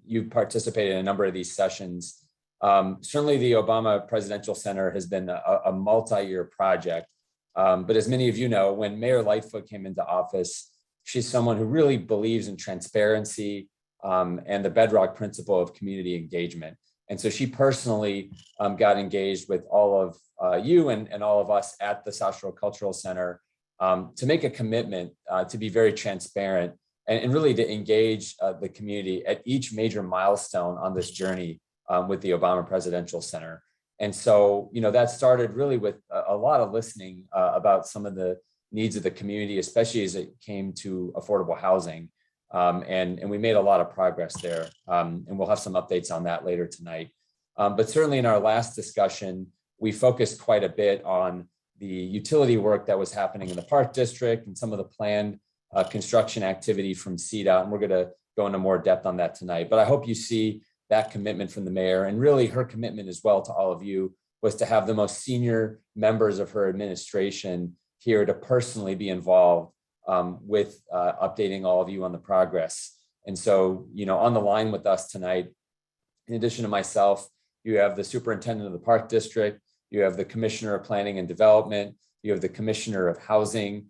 You've participated in a number of these sessions. Certainly the Obama Presidential Center has been a multi-year project. But as many of you know, when Mayor Lightfoot came into office, she's someone who really believes in transparency and the bedrock principle of community engagement. And so she personally got engaged with all of you and all of us at the South Shore Cultural Center to make a commitment to be very transparent and really to engage the community at each major milestone on this journey with the Obama Presidential Center. And so, that started really with a lot of listening about some of the needs of the community, especially as it came to affordable housing. And we made a lot of progress there. And we'll have some updates on that later tonight. But certainly in our last discussion, we focused quite a bit on the utility work that was happening in the Park District and some of the planned construction activity from CDOT. And we're going to go into more depth on that tonight. But I hope you see that commitment from the mayor, and really her commitment as well to all of you was to have the most senior members of her administration here to personally be involved with updating all of you on the progress. And so, on the line with us tonight, in addition to myself, you have the superintendent of the Park District, you have the commissioner of planning and development, you have the commissioner of housing,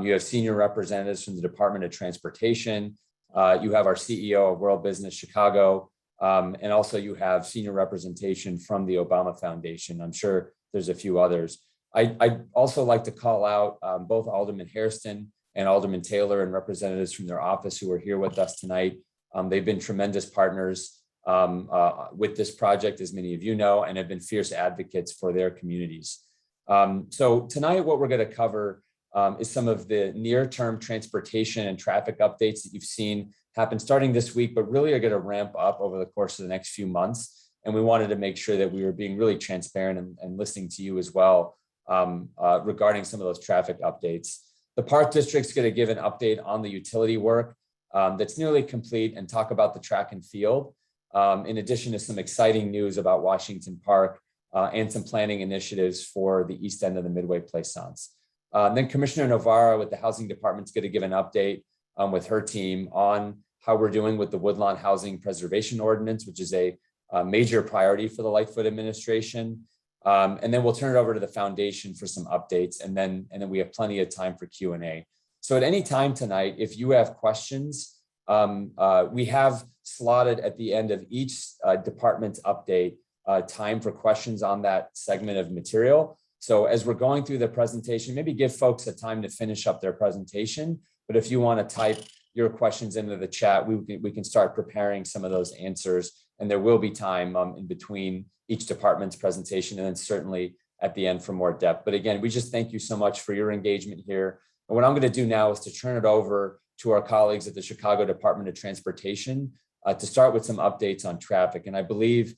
you have senior representatives from the Department of Transportation, you have our CEO of World Business Chicago, and also you have senior representation from the Obama Foundation. I'm sure there's a few others. I'd also like to call out both Alderman Hairston and Alderman Taylor and representatives from their office who are here with us tonight. They've been tremendous partners with this project, as many of you know, and have been fierce advocates for their communities. So tonight, what we're going to cover is some of the near-term transportation and traffic updates that you've seen happen starting this week, but really are going to ramp up over the course of the next few months. And we wanted to make sure that we were being really transparent and listening to you as well regarding some of those traffic updates. The Park District's going to give an update on the utility work that's nearly complete and talk about the track and field, in addition to some exciting news about Washington Park and some planning initiatives for the east end of the Midway Plaisance. Then Commissioner Navarro with the Housing Department is going to give an update with her team on how we're doing with the Woodlawn Housing Preservation Ordinance, which is a major priority for the Lightfoot administration. And then we'll turn it over to the foundation for some updates, and then we have plenty of time for Q&A. So at any time tonight, if you have questions, we have slotted at the end of each department's update time for questions on that segment of material. So as we're going through the presentation, maybe give folks a time to finish up their presentation. But if you want to type your questions into the chat, we can start preparing some of those answers. And there will be time in between each department's presentation, and then certainly at the end for more depth. But again, we just thank you so much for your engagement here. And what I'm going to do now is to turn it over to our colleagues at the Chicago Department of Transportation to start with some updates on traffic. And I believe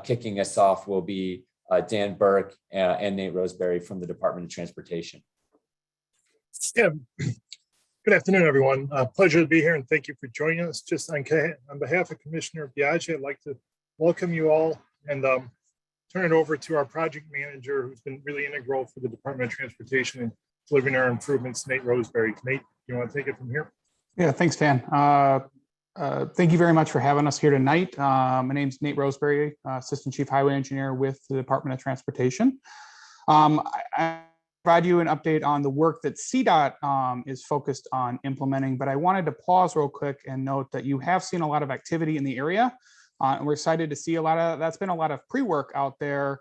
kicking us off will be Dan Burke and Nate Roseberry from the Department of Transportation. Yeah. Good afternoon, everyone. Pleasure to be here, and thank you for joining us. Just on behalf of Commissioner Biaggi, I'd like to welcome you all and turn it over to our project manager, who's been really integral for the Department of Transportation and delivering our improvements, Nate Roseberry. Nate, you want to take it from here? Yeah, thanks, Dan. Thank you very much for having us here tonight. My name's Nate Roseberry, Assistant Chief Highway Engineer with the Department of Transportation. I provide you an update on the work that CDOT is focused on implementing, but I wanted to pause real quick and note that you have seen a lot of activity in the area, and we're excited to see that's been a lot of pre-work out there.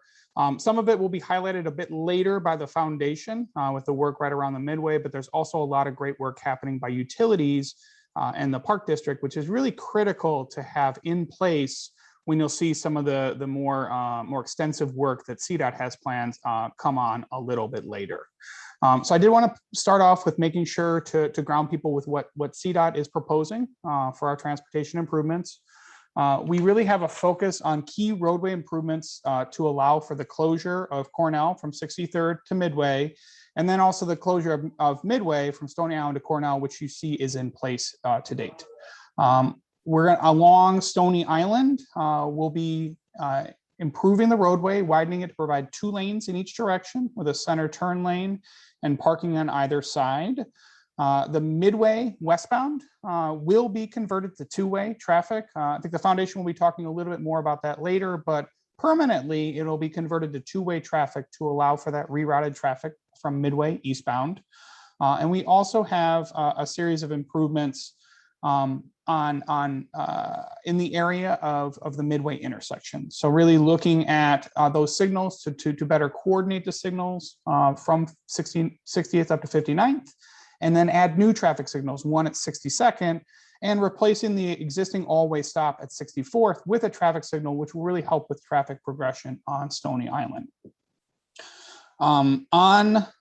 Some of it will be highlighted a bit later by the foundation with the work right around the Midway, but there's also a lot of great work happening by utilities and the Park District, which is really critical to have in place when you'll see some of the more extensive work that CDOT has planned come on a little bit later. So I did want to start off with making sure to ground people with what CDOT is proposing for our transportation improvements. We really have a focus on key roadway improvements to allow for the closure of Cornell from 63rd to Midway, and then also the closure of Midway from Stony Island to Cornell, which you see is in place to date. We're along Stony Island. We'll be improving the roadway, widening it to provide 2 lanes in each direction with a center turn lane and parking on either side. The Midway westbound will be converted to two-way traffic. I think the foundation will be talking a little bit more about that later, but permanently it'll be converted to two-way traffic to allow for that rerouted traffic from Midway eastbound. And we also have a series of improvements in the area of the Midway intersection. So really looking at those signals to better coordinate the signals from 60th up to 59th, and then add new traffic signals, one at 62nd, and replacing the existing all-way stop at 64th with a traffic signal, which will really help with traffic progression on Stony Island. On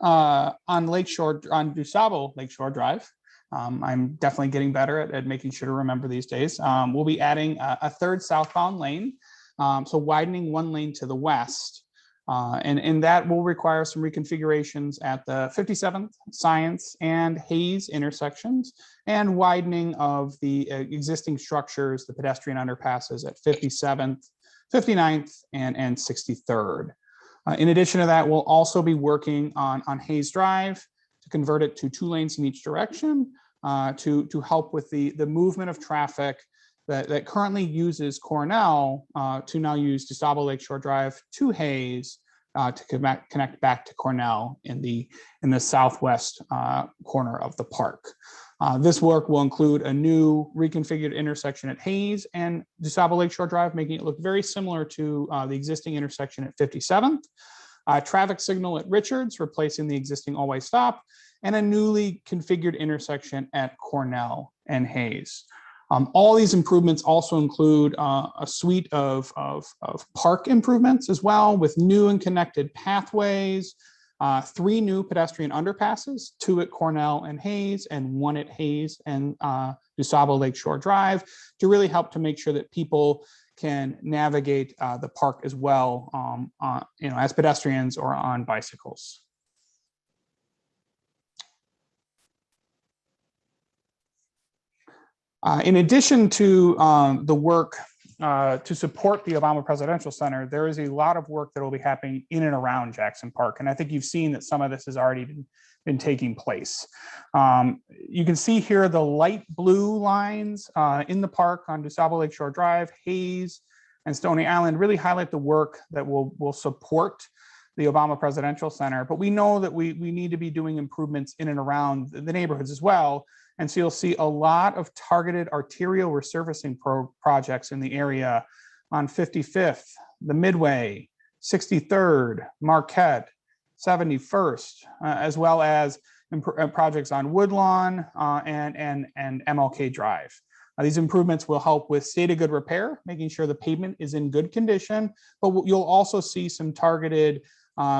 DuSable Lakeshore Drive, I'm definitely getting better at making sure to remember these days. We'll be adding a third southbound lane, so widening one lane to the west. And that will require some reconfigurations at the 57th, Science, and Hayes intersections, and widening of the existing structures, the pedestrian underpasses at 57th, 59th, and 63rd. In addition to that, we'll also be working on Hayes Drive to convert it to 2 lanes in each direction to help with the movement of traffic that currently uses Cornell to now use DuSable Lakeshore Drive to Hayes to connect back to Cornell in the southwest corner of the park. This work will include a new reconfigured intersection at Hayes and DuSable Lakeshore Drive, making it look very similar to the existing intersection at 57th. Traffic signal at Richards, replacing the existing all-way stop, and a newly configured intersection at Cornell and Hayes. All these improvements also include a suite of park improvements as well, with new and connected pathways, 3 new pedestrian underpasses, 2 at Cornell and Hayes, and 1 at Hayes and DuSable Lakeshore Drive, to really help to make sure that people can navigate the park as well, as pedestrians or on bicycles. In addition to the work to support the Obama Presidential Center, there is a lot of work that will be happening in and around Jackson Park. And I think you've seen that some of this has already been taking place. You can see here the light blue lines in the park on DuSable Lakeshore Drive, Hayes, and Stony Island really highlight the work that will support the Obama Presidential Center. But we know that we need to be doing improvements in and around the neighborhoods as well. And so you'll see a lot of targeted arterial resurfacing projects in the area on 55th, the Midway, 63rd, Marquette, 71st, as well as projects on Woodlawn and MLK Drive. These improvements will help with state of good repair, making sure the pavement is in good condition, but you'll also see some targeted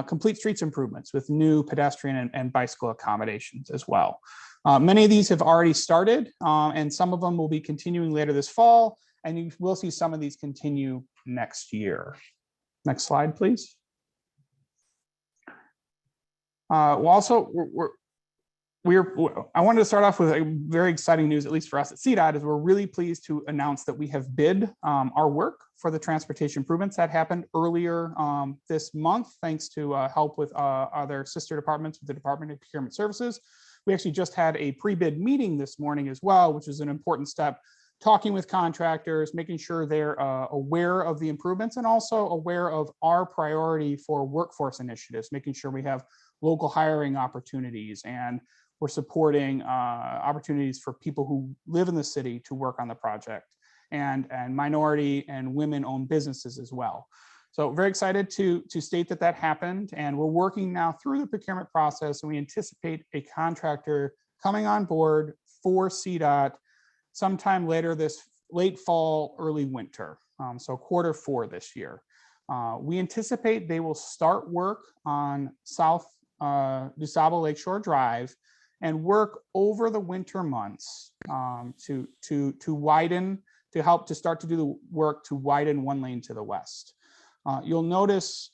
complete streets improvements with new pedestrian and bicycle accommodations as well. Many of these have already started, and some of them will be continuing later this fall, and you will see some of these continue next year. Next slide, please. I wanted to start off with a very exciting news, at least for us at CDOT, is we're really pleased to announce that we have bid our work for the transportation improvements that happened earlier this month, thanks to help with other sister departments with the Department of Procurement Services. We actually just had a pre-bid meeting this morning as well, which is an important step, talking with contractors, making sure they're aware of the improvements and also aware of our priority for workforce initiatives, making sure we have local hiring opportunities and we're supporting opportunities for people who live in the city to work on the project, and minority and women-owned businesses as well. So very excited to state that happened, and we're working now through the procurement process, and we anticipate a contractor coming on board for CDOT sometime later this late fall, early winter, so Q4 this year. We anticipate they will start work on South DuSable Lakeshore Drive and work over the winter months to widen, to help to start to do the work to widen one lane to the west. You'll notice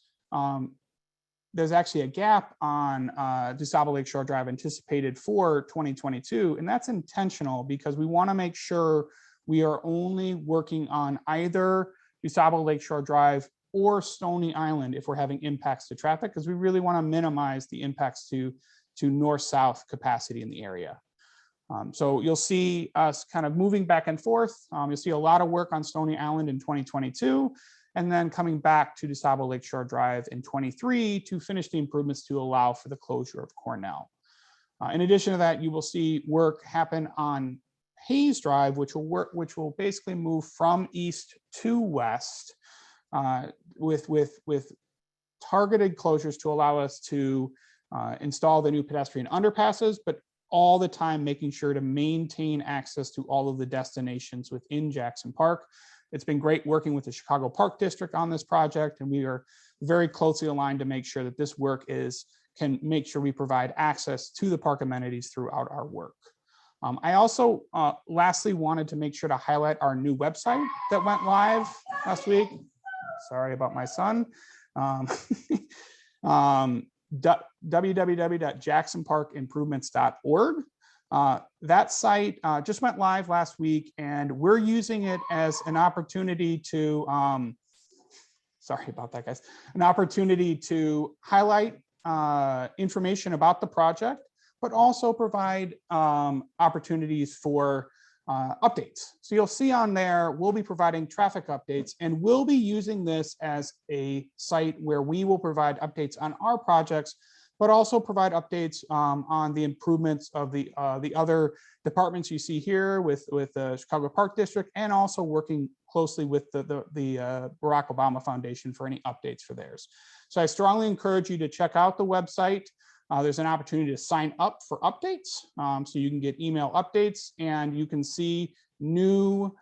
there's actually a gap on DuSable Lakeshore Drive anticipated for 2022, and that's intentional because we want to make sure we are only working on either DuSable Lakeshore Drive or Stony Island if we're having impacts to traffic, because we really want to minimize the impacts to north-south capacity in the area. So you'll see us kind of moving back and forth. You'll see a lot of work on Stony Island in 2022, and then coming back to DeSable Lakeshore Drive in 23 to finish the improvements to allow for the closure of Cornell. In addition to that, you will see work happen on Hayes Drive, which will basically move from east to west with targeted closures to allow us to install the new pedestrian underpasses, but all the time making sure to maintain access to all of the destinations within Jackson Park. It's been great working with the Chicago Park District on this project, and we are very closely aligned to make sure that this work can make sure we provide access to the park amenities throughout our work. I also lastly wanted to make sure to highlight our new website that went live last week. Sorry about my son. www.jacksonparkimprovements.org. That site just went live last week, and we're using it as an opportunity to, sorry about that, guys, an opportunity to highlight information about the project, but also provide opportunities for updates. So you'll see on there, we'll be providing traffic updates, and we'll be using this as a site where we will provide updates on our projects, but also provide updates on the improvements of the other departments you see here with the Chicago Park District, and also working closely with the Barack Obama Foundation for any updates for theirs. So I strongly encourage you to check out the website. There's an opportunity to sign up for updates, so you can get email updates, and you can see new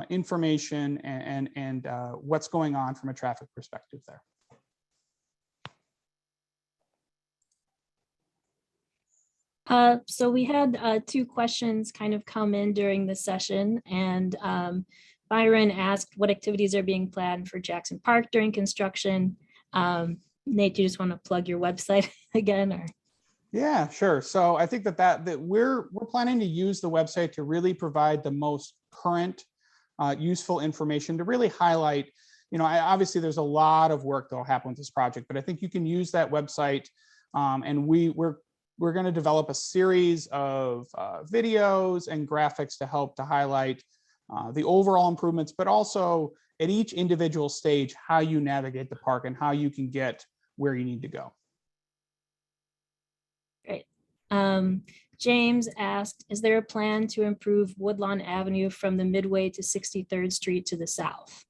information and what's going on from a traffic perspective there. So we had two questions kind of come in during the session, and Byron asked what activities are being planned for Jackson Park during construction. Nate, do you just want to plug your website again, or? Yeah, sure. So I think that we're planning to use the website to really provide the most current, useful information to really highlight. Obviously there's a lot of work that will happen with this project, but I think you can use that website, and we're going to develop a series of videos and graphics to help to highlight the overall improvements, but also at each individual stage, how you navigate the park and how you can get where you need to go. Great. James asked, is there a plan to improve Woodlawn Avenue from the midway to 63rd Street to the south?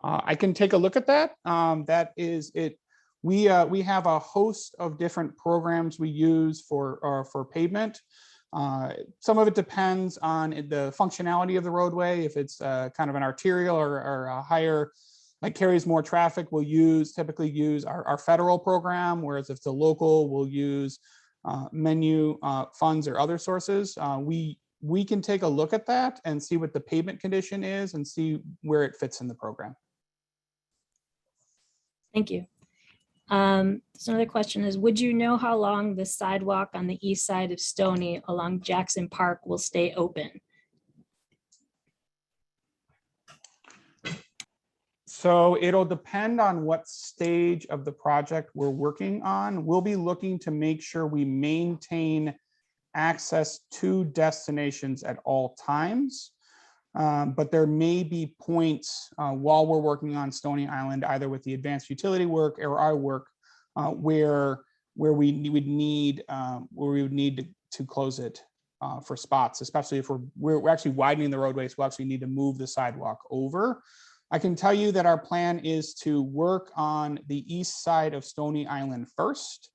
I can take a look at that. That is it. We have a host of different programs we use for pavement. Some of it depends on the functionality of the roadway. If it's kind of an arterial or a higher, like carries more traffic, we'll typically use our federal program, whereas if it's a local, we'll use menu funds or other sources. We can take a look at that and see what the pavement condition is and see where it fits in the program. Thank you. So another question is, would you know how long the sidewalk on the east side of Stony along Jackson Park will stay open? So it'll depend on what stage of the project we're working on. We'll be looking to make sure we maintain access to destinations at all times. But there may be points while we're working on Stony Island, either with the advanced utility work or our work, where we would need to close it for spots, especially if we're actually widening the roadway, so we'll actually need to move the sidewalk over. I can tell you that our plan is to work on the east side of Stony Island first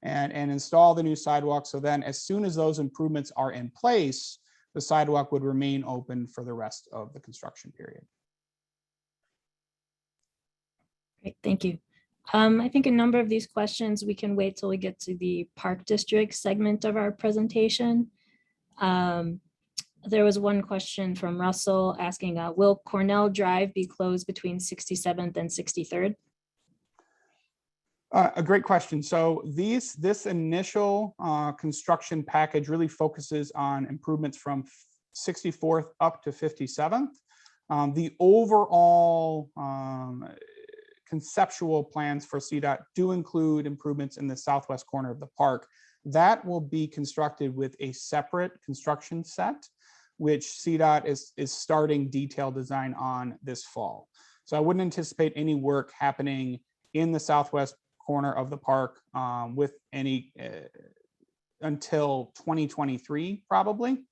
and install the new sidewalk. So then as soon as those improvements are in place, the sidewalk would remain open for the rest of the construction period. Great, thank you. I think a number of these questions we can wait till we get to the Park District segment of our presentation. There was one question from Russell asking, will Cornell Drive be closed between 67th and 63rd? A great question. So this initial construction package really focuses on improvements from 64th up to 57th. The overall conceptual plans for CDOT do include improvements in the southwest corner of the park. That will be constructed with a separate construction set, which CDOT is starting detailed design on this fall. So I wouldn't anticipate any work happening in the southwest corner of the park with any until 2023 probably.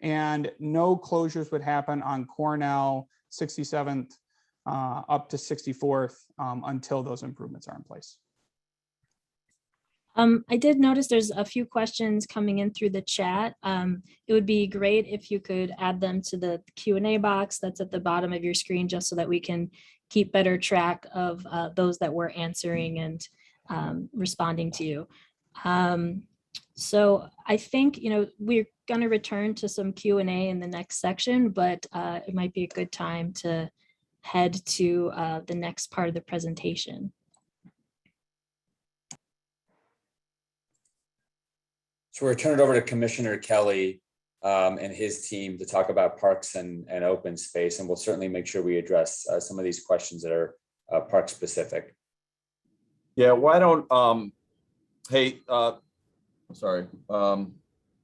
And no closures would happen on Cornell, 67th up to 64th until those improvements are in place. I did notice there's a few questions coming in through the chat. It would be great if you could add them to the Q&A box that's at the bottom of your screen, just so that we can keep better track of those that we're answering and responding to you. So I think, we're going to return to some Q&A in the next section, but it might be a good time to head to the next part of the presentation. So we're turning it over to Commissioner Kelly and his team to talk about parks and open space. And we'll certainly make sure we address some of these questions that are park specific. Yeah, why don't, hey, sorry.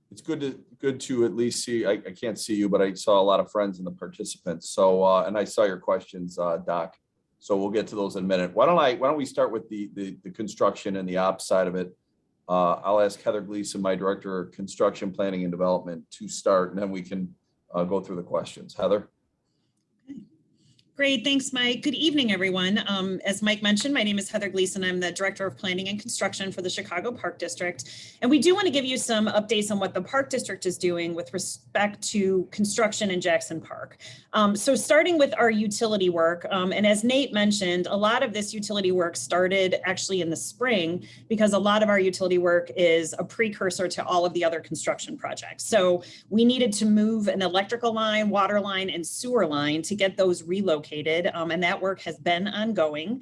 It's good to at least see, I can't see you, but I saw a lot of friends and the participants. So, and I saw your questions, Doc. So we'll get to those in a minute. Why don't we start with the construction and the ops side of it? I'll ask Heather Gleason, my Director of Construction Planning and Development, to start, and then we can go through the questions. Heather? Great, thanks, Mike. Good evening, everyone. As Mike mentioned, my name is Heather Gleason. I'm the Director of Planning and Construction for the Chicago Park District. And we do want to give you some updates on what the Park District is doing with respect to construction in Jackson Park. So starting with our utility work, and as Nate mentioned, a lot of this utility work started actually in the spring, because a lot of our utility work is a precursor to all of the other construction projects. So we needed to move an electrical line, water line, and sewer line to get those relocated. And that work has been ongoing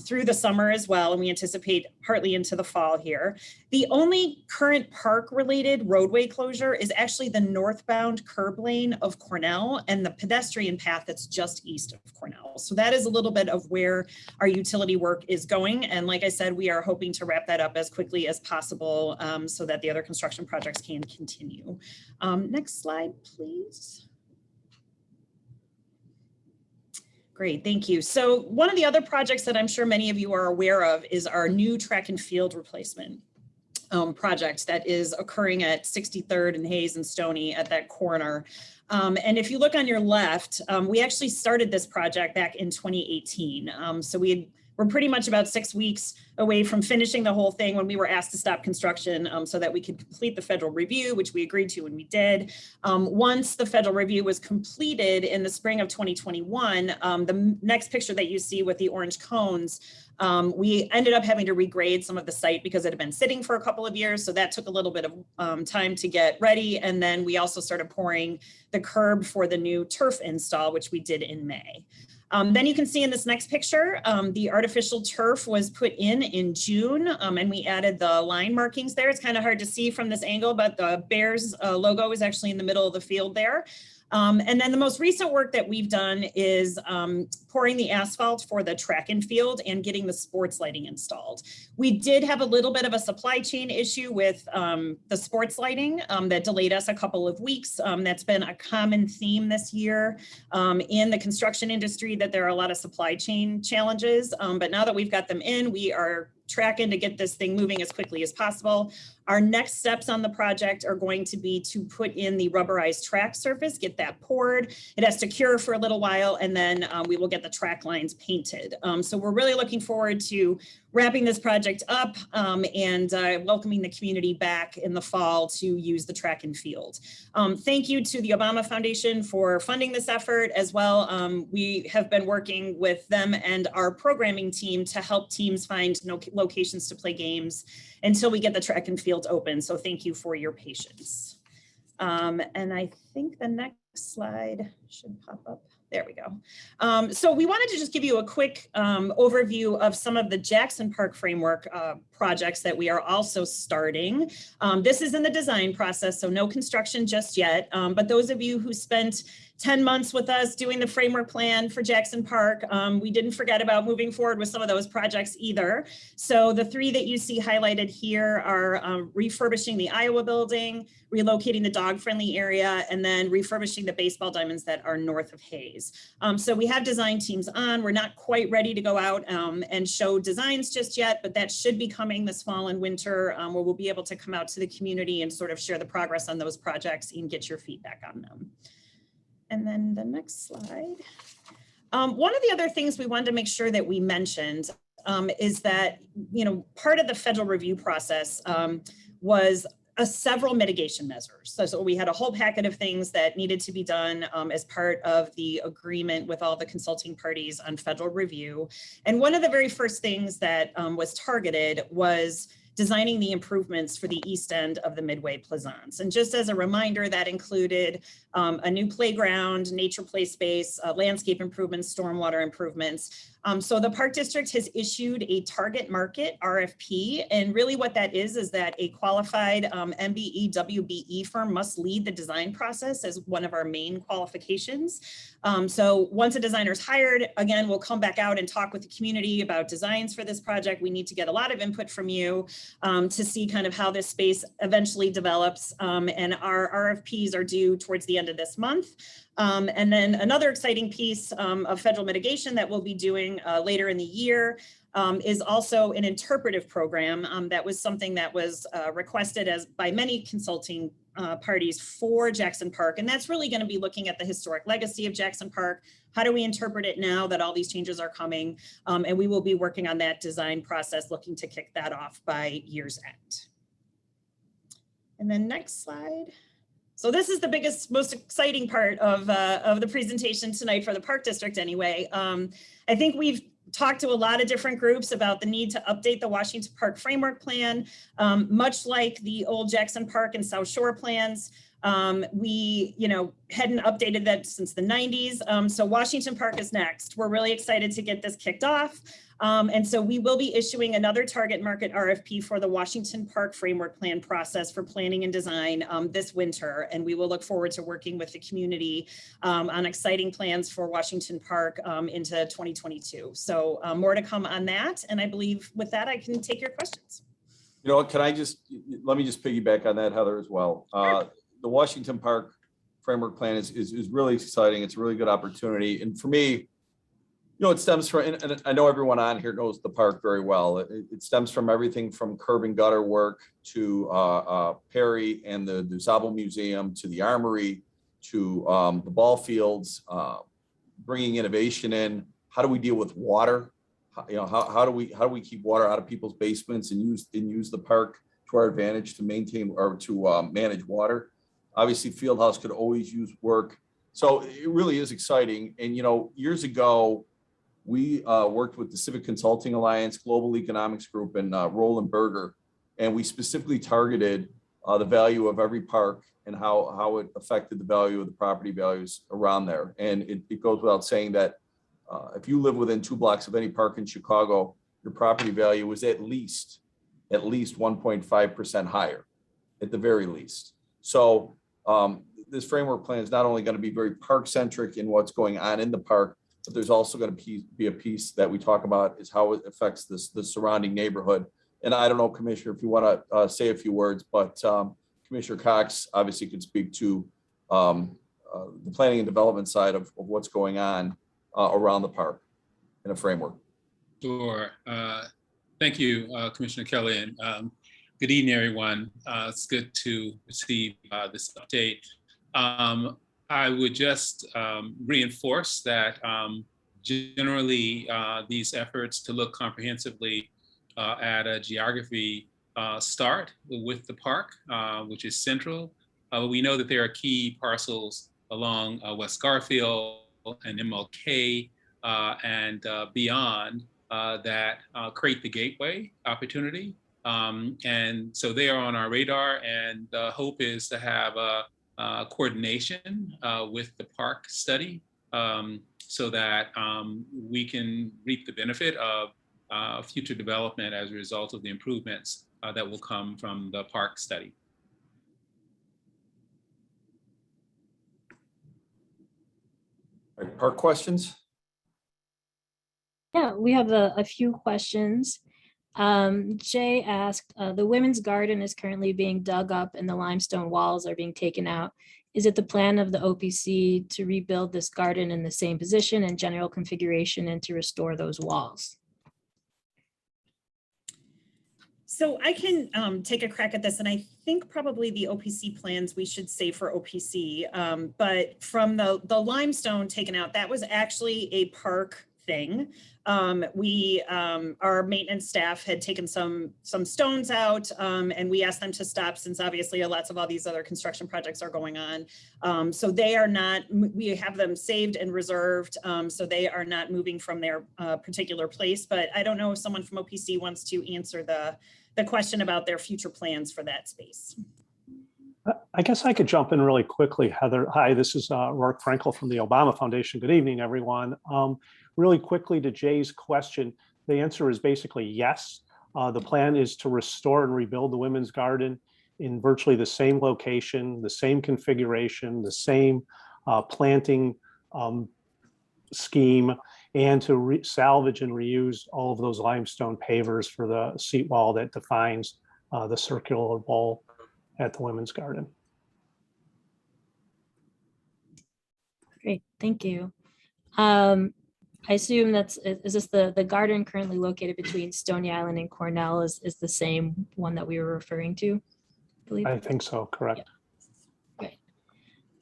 through the summer as well, and we anticipate partly into the fall here. The only current park-related roadway closure is actually the northbound curb lane of Cornell and the pedestrian path that's just east of Cornell. So that is a little bit of where our utility work is going. And like I said, we are hoping to wrap that up as quickly as possible so that the other construction projects can continue. Next slide, please. Great, thank you. So one of the other projects that I'm sure many of you are aware of is our new track and field replacement project that is occurring at 63rd and Hayes and Stony at that corner. And if you look on your left, we actually started this project back in 2018. So we're pretty much about 6 weeks away from finishing the whole thing when we were asked to stop construction so that we could complete the federal review, which we agreed to and we did. Once the federal review was completed in the spring of 2021, the next picture that you see with the orange cones, we ended up having to regrade some of the site because it had been sitting for a couple of years. So that took a little bit of time to get ready. And then we also started pouring the curb for the new turf install, which we did in May. Then you can see in this next picture, the artificial turf was put in June, and we added the line markings there. It's kind of hard to see from this angle, but the Bears logo is actually in the middle of the field there. And then the most recent work that we've done is pouring the asphalt for the track and field and getting the sports lighting installed. We did have a little bit of a supply chain issue with the sports lighting that delayed us a couple of weeks. That's been a common theme this year in the construction industry, that there are a lot of supply chain challenges. But now that we've got them in, we are tracking to get this thing moving as quickly as possible. Our next steps on the project are going to be to put in the rubberized track surface, get that poured. It has to cure for a little while, and then we will get the track lines painted. So we're really looking forward to wrapping this project up and welcoming the community back in the fall to use the track and field. Thank you to the Obama Foundation for funding this effort as well. We have been working with them and our programming team to help teams find locations to play games until we get the track and field open. So thank you for your patience. And I think the next slide should pop up. There we go. So we wanted to just give you a quick overview of some of the Jackson Park framework projects that we are also starting. This is in the design process, so no construction just yet. But those of you who spent 10 months with us doing the framework plan for Jackson Park, we didn't forget about moving forward with some of those projects either. So the three that you see highlighted here are refurbishing the Iowa building, relocating the dog-friendly area, and then refurbishing the baseball diamonds that are north of Hayes. So we have design teams on. We're not quite ready to go out and show designs just yet, but that should be coming this fall and winter, where we'll be able to come out to the community and sort of share the progress on those projects and get your feedback on them. And then the next slide. One of the other things we wanted to make sure that we mentioned is that, you know, part of the federal review process was several mitigation measures. So we had a whole packet of things that needed to be done as part of the agreement with all the consulting parties on federal review. And one of the very first things that was targeted was designing the improvements for the east end of the Midway Plaisance. And just as a reminder, that included a new playground, nature play space, landscape improvements, stormwater improvements. So the Park District has issued a target market RFP. And really what that is that a qualified MBE WBE firm must lead the design process as one of our main qualifications. So once a designer is hired, again, we'll come back out and talk with the community about designs for this project. We need to get a lot of input from you to see kind of how this space eventually develops. And our RFPs are due towards the end of this month. And then another exciting piece of federal mitigation that we'll be doing later in the year is also an interpretive program. That was something that was requested by many consulting parties for Jackson Park. And that's really going to be looking at the historic legacy of Jackson Park. How do we interpret it now that all these changes are coming? And we will be working on that design process, looking to kick that off by year's end. And then next slide. So this is the biggest, most exciting part of the presentation tonight for the Park District anyway. I think we've talked to a lot of different groups about the need to update the Washington Park Framework Plan, much like the old Jackson Park and South Shore plans. We, hadn't updated that since the 90s. So Washington Park is next. We're really excited to get this kicked off. And so we will be issuing another target market RFP for the Washington Park Framework Plan process for planning and design this winter. And we will look forward to working with the community on exciting plans for Washington Park into 2022. So more to come on that. And I believe with that, I can take your questions. You know what, let me just piggyback on that, Heather, as well. The Washington Park Framework Plan is really exciting. It's a really good opportunity. And for me, it stems from, and I know everyone on here knows the park very well. It stems from everything from curb and gutter work to Perry and the DuSable Museum, to the Armory, to the ball fields, bringing innovation in. How do we deal with water? How do we keep water out of people's basements and use the park to our advantage to maintain or to manage water? Obviously, Fieldhouse could always use work. So it really is exciting. And, years ago, we worked with the Civic Consulting Alliance, Global Economics Group, and Roland Berger. And we specifically targeted the value of every park and how it affected the value of the property values around there. And it goes without saying that if you live within 2 blocks of any park in Chicago, your property value is at least 1.5% higher, at the very least. So this framework plan is not only going to be very park centric in what's going on in the park, but there's also going to be a piece that we talk about is how it affects the surrounding neighborhood. And I don't know, Commissioner, if you want to say a few words, but Commissioner Cox obviously could speak to the planning and development side of what's going on around the park in a framework. Sure. Thank you, Commissioner Kelly, and good evening, everyone. It's good to receive this update. I would just reinforce that generally these efforts to look comprehensively at a geography start with the park, which is central. We know that there are key parcels along West Garfield and MLK and beyond that create the gateway opportunity. And so they are on our radar, and the hope is to have a coordination with the park study so that we can reap the benefit of future development as a result of the improvements that will come from the park study. All right, park questions? Yeah, we have a few questions. Jay asked, the women's garden is currently being dug up and the limestone walls are being taken out. Is it the plan of the OPC to rebuild this garden in the same position and general configuration and to restore those walls? So I can take a crack at this, and I think probably the OPC plans we should say for OPC, but from the limestone taken out, that was actually a park thing. Our maintenance staff had taken some stones out, and we asked them to stop since obviously lots of all these other construction projects are going on. So they are not, we have them saved and reserved, so they are not moving from their particular place. But I don't know if someone from OPC wants to answer the question about their future plans for that space. I guess I could jump in really quickly, Heather. Hi, this is Rourke Frankel from the Obama Foundation. Good evening, everyone. Really quickly to Jay's question, the answer is basically yes. The plan is to restore and rebuild the women's garden in virtually the same location, the same configuration, the same planting scheme, and to salvage and reuse all of those limestone pavers for the seat wall that defines the circular bowl at the women's garden. Great, thank you. I assume is this the garden currently located between Stony Island and Cornell is the same one that we were referring to? I believe. I think so, correct. Yeah.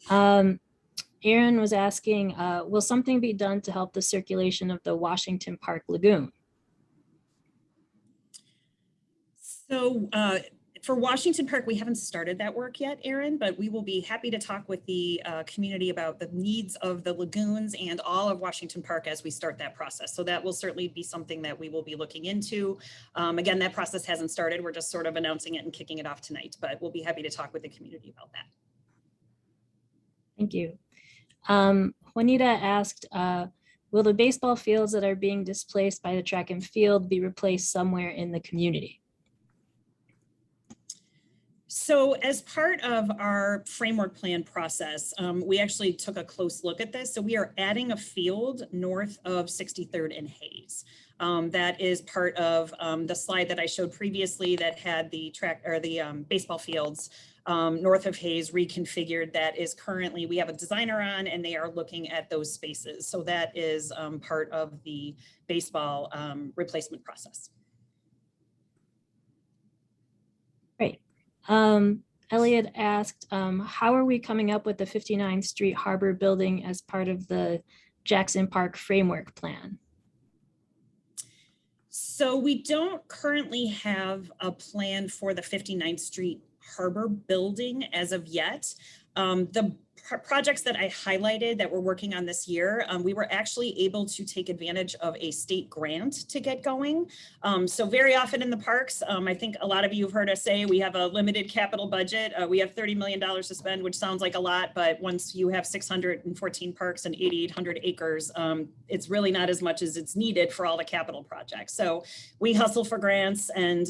Great. Aaron was asking, will something be done to help the circulation of the Washington Park Lagoon? So for Washington Park, we haven't started that work yet, Aaron, but we will be happy to talk with the community about the needs of the lagoons and all of Washington Park as we start that process. So that will certainly be something that we will be looking into. Again, that process hasn't started. We're just sort of announcing it and kicking it off tonight, but we'll be happy to talk with the community about that. Thank you. Juanita asked, will the baseball fields that are being displaced by the track and field be replaced somewhere in the community? So as part of our framework plan process, we actually took a close look at this. So we are adding a field north of 63rd and Hayes. That is part of the slide that I showed previously that had the track or the baseball fields north of Hayes reconfigured. That is currently, we have a designer on and they are looking at those spaces. So that is part of the baseball replacement process. Great. Elliot asked, how are we coming up with the 59th Street Harbor building as part of the Jackson Park framework plan? So we don't currently have a plan for the 59th Street Harbor building as of yet. The projects that I highlighted that we're working on this year, we were actually able to take advantage of a state grant to get going. So very often in the parks, I think a lot of you have heard us say we have a limited capital budget. We have $30 million to spend, which sounds like a lot, but once you have 614 parks and 8,800 acres, it's really not as much as it's needed for all the capital projects. So we hustle for grants and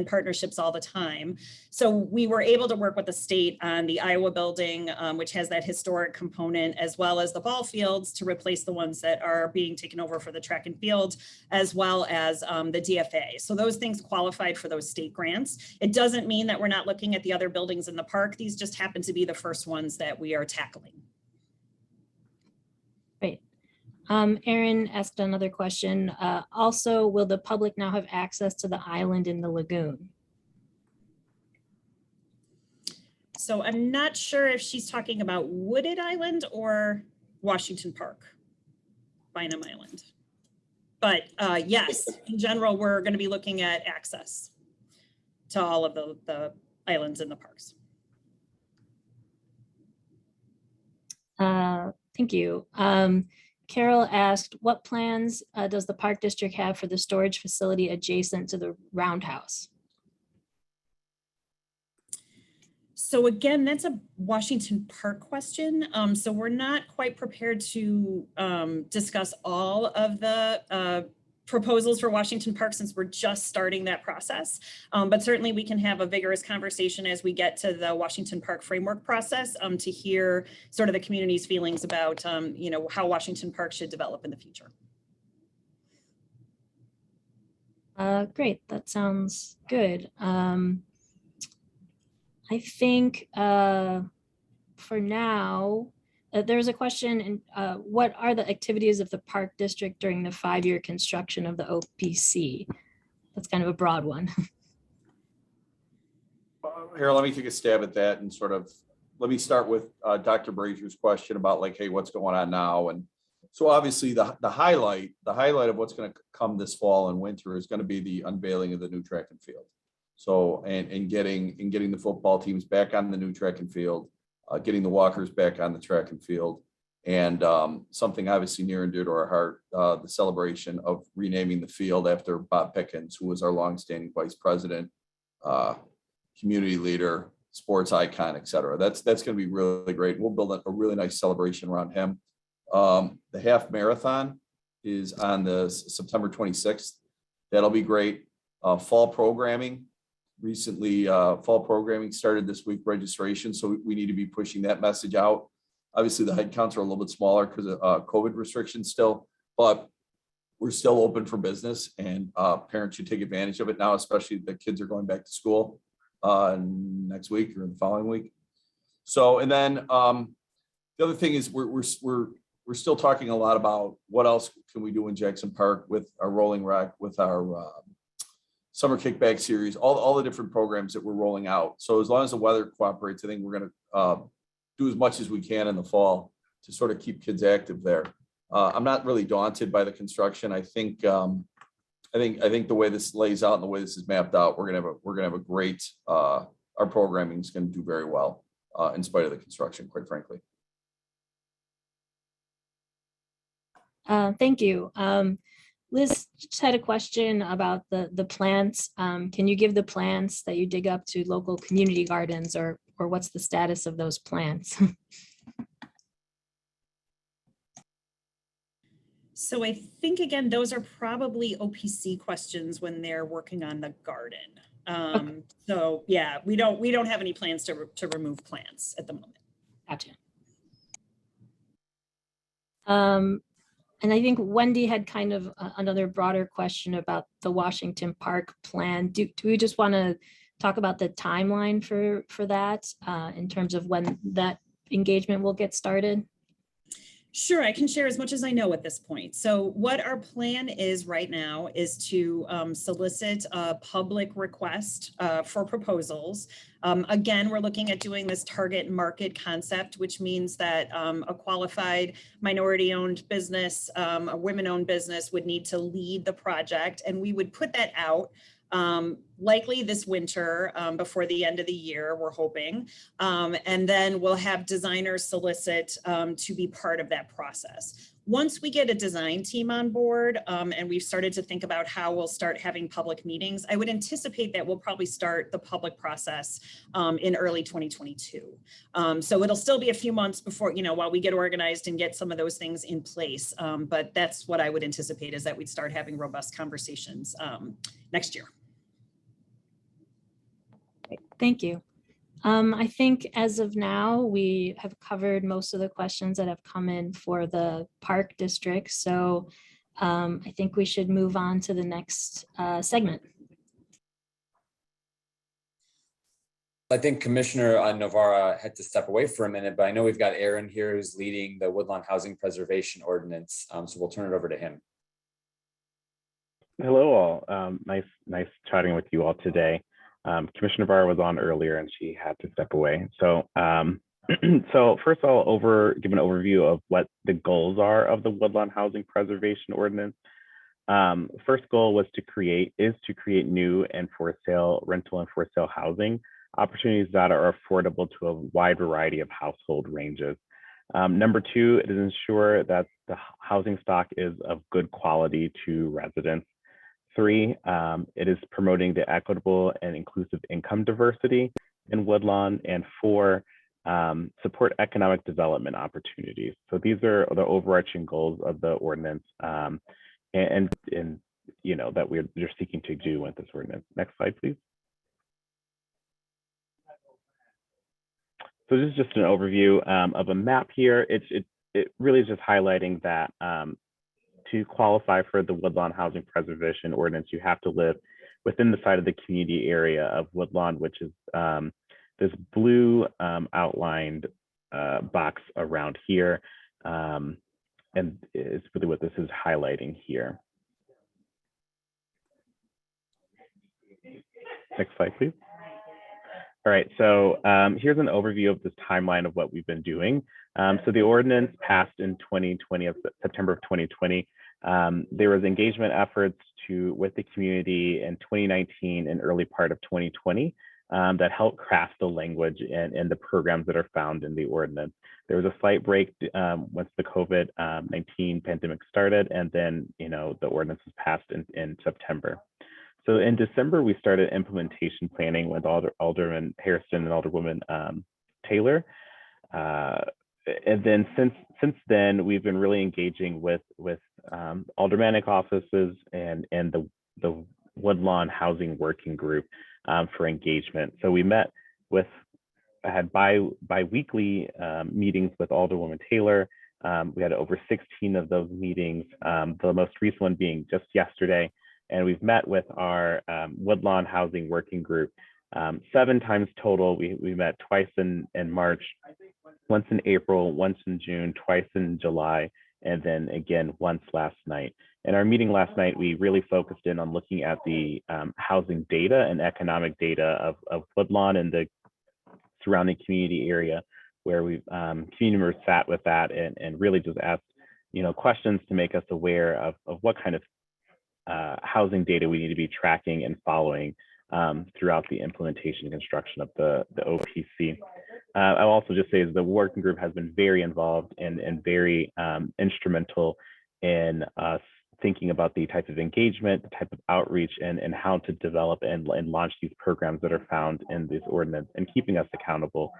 partnerships all the time. So we were able to work with the state on the Iowa building, which has that historic component, as well as the ball fields to replace the ones that are being taken over for the track and field, as well as the DFA. So those things qualified for those state grants. It doesn't mean that we're not looking at the other buildings in the park. These just happen to be the first ones that we are tackling. Great. Aaron asked another question. Also, will the public now have access to the island in the lagoon? So I'm not sure if she's talking about Wooded Island or Washington Park, Bynum Island. But yes, in general, we're going to be looking at access to all of the islands in the parks. Thank you. Carol asked, what plans does the Park District have for the storage facility adjacent to the Roundhouse? So again, that's a Washington Park question. So we're not quite prepared to discuss all of the proposals for Washington Park since we're just starting that process. But certainly we can have a vigorous conversation as we get to the Washington Park framework process to hear sort of the community's feelings about you know, how Washington Park should develop in the future. Great, that sounds good. I think for now, there's a question, and what are the activities of the park district during the 5-year construction of the OPC? That's kind of a broad one. Here, let me take a stab at that and sort of, let me start with Dr. Brazier's question about like, hey, what's going on now? And so obviously the highlight of what's going to come this fall and winter is going to be the unveiling of the new track and field. So, and getting the football teams back on the new track and field, getting the walkers back on the track and field, and something obviously near and dear to our heart, the celebration of renaming the field after Bob Pickens, who was our longstanding vice president, community leader, sports icon, et cetera. That's going to be really great. We'll build a really nice celebration around him. The half marathon is on the September 26th. That'll be great. Fall programming. Recently, fall programming started this week, registration. So we need to be pushing that message out. Obviously, the head counts are a little bit smaller because of COVID restrictions still, but we're still open for business, and parents should take advantage of it now, especially the kids are going back to school next week or the following week. So, and then the other thing is we're still talking a lot about what else can we do in Jackson Park with our rolling rec, with our summer kickback series, all the different programs that we're rolling out. So as long as the weather cooperates, I think we're going to do as much as we can in the fall to sort of keep kids active there. I'm not really daunted by the construction. I think the way this lays out and the way this is mapped out, we're gonna have a great. Our programming is going to do very well in spite of the construction, quite frankly. Thank you. Liz just had a question about the plants. Can you give the plants that you dig up to local community gardens, or what's the status of those plants? So I think, again, those are probably OPC questions when they're working on the garden. Okay. So yeah, we don't have any plans to remove plants at the moment. Gotcha. And I think Wendy had kind of another broader question about the Washington Park plan. Do we just want to talk about the timeline for that in terms of when that engagement will get started? Sure, I can share as much as I know at this point. So what our plan is right now is to solicit a public request for proposals. Again, we're looking at doing this target market concept, which means that a qualified minority-owned business, a women-owned business would need to lead the project, and we would put that out likely this winter before the end of the year, we're hoping. And then we'll have designers solicit to be part of that process. Once we get a design team on board and we've started to think about how we'll start having public meetings, I would anticipate that we'll probably start the public process in early 2022. So it'll still be a few months before, while we get organized and get some of those things in place. But that's what I would anticipate, is that we'd start having robust conversations next year. Thank you. I think as of now, we have covered most of the questions that have come in for the park district. So I think we should move on to the next segment. I think Commissioner Novara had to step away for a minute, but I know we've got Aaron here who's leading the Woodlawn Housing Preservation Ordinance. So we'll turn it over to him. Hello all. Nice chatting with you all today. Commissioner Barr was on earlier and she had to step away. So so first I'll give an overview of what the goals are of the Woodlawn Housing Preservation Ordinance. First goal was to create new and for sale, rental and for sale housing opportunities that are affordable to a wide variety of household ranges. Number two, it is ensure that the housing stock is of good quality to residents. Three, it is promoting the equitable and inclusive income diversity. in Woodlawn, and 4, support economic development opportunities. So these are the overarching goals of the ordinance, and you know that we're seeking to do with this ordinance. Next slide, please. So this is just an overview of a map here. It really is just highlighting that to qualify for the Woodlawn Housing Preservation Ordinance, you have to live within the side of the community area of Woodlawn, which is this blue outlined box around here. And it's really what this is highlighting here. Next slide, please. All right, so here's an overview of this timeline of what we've been doing. So the ordinance passed in 2020, September of 2020. There was engagement efforts with the community in 2019 and early part of 2020 that helped craft the language and the programs that are found in the ordinance. There was a slight break once the COVID-19 pandemic started, and then the ordinance was passed in September. So in December, we started implementation planning with Alderman Harrison and Alderwoman Taylor. And then since then, we've been really engaging with aldermanic offices and the Woodlawn Housing Working Group for engagement. So we I had bi-weekly meetings with Alderwoman Taylor. We had over 16 of those meetings, the most recent one being just yesterday. And we've met with our Woodlawn Housing Working Group 7 times total. We met twice in March, once in April, once in June, twice in July, and then again once last night. In our meeting last night, we really focused in on looking at the housing data and economic data of Woodlawn and the surrounding community area, where community members sat with that and really just asked questions to make us aware of what kind of housing data we need to be tracking and following throughout the implementation and construction of the OPC. I'll also just say the working group has been very involved and very instrumental in us thinking about the type of engagement, the type of outreach, and how to develop and launch these programs that are found in this ordinance, and keeping us accountable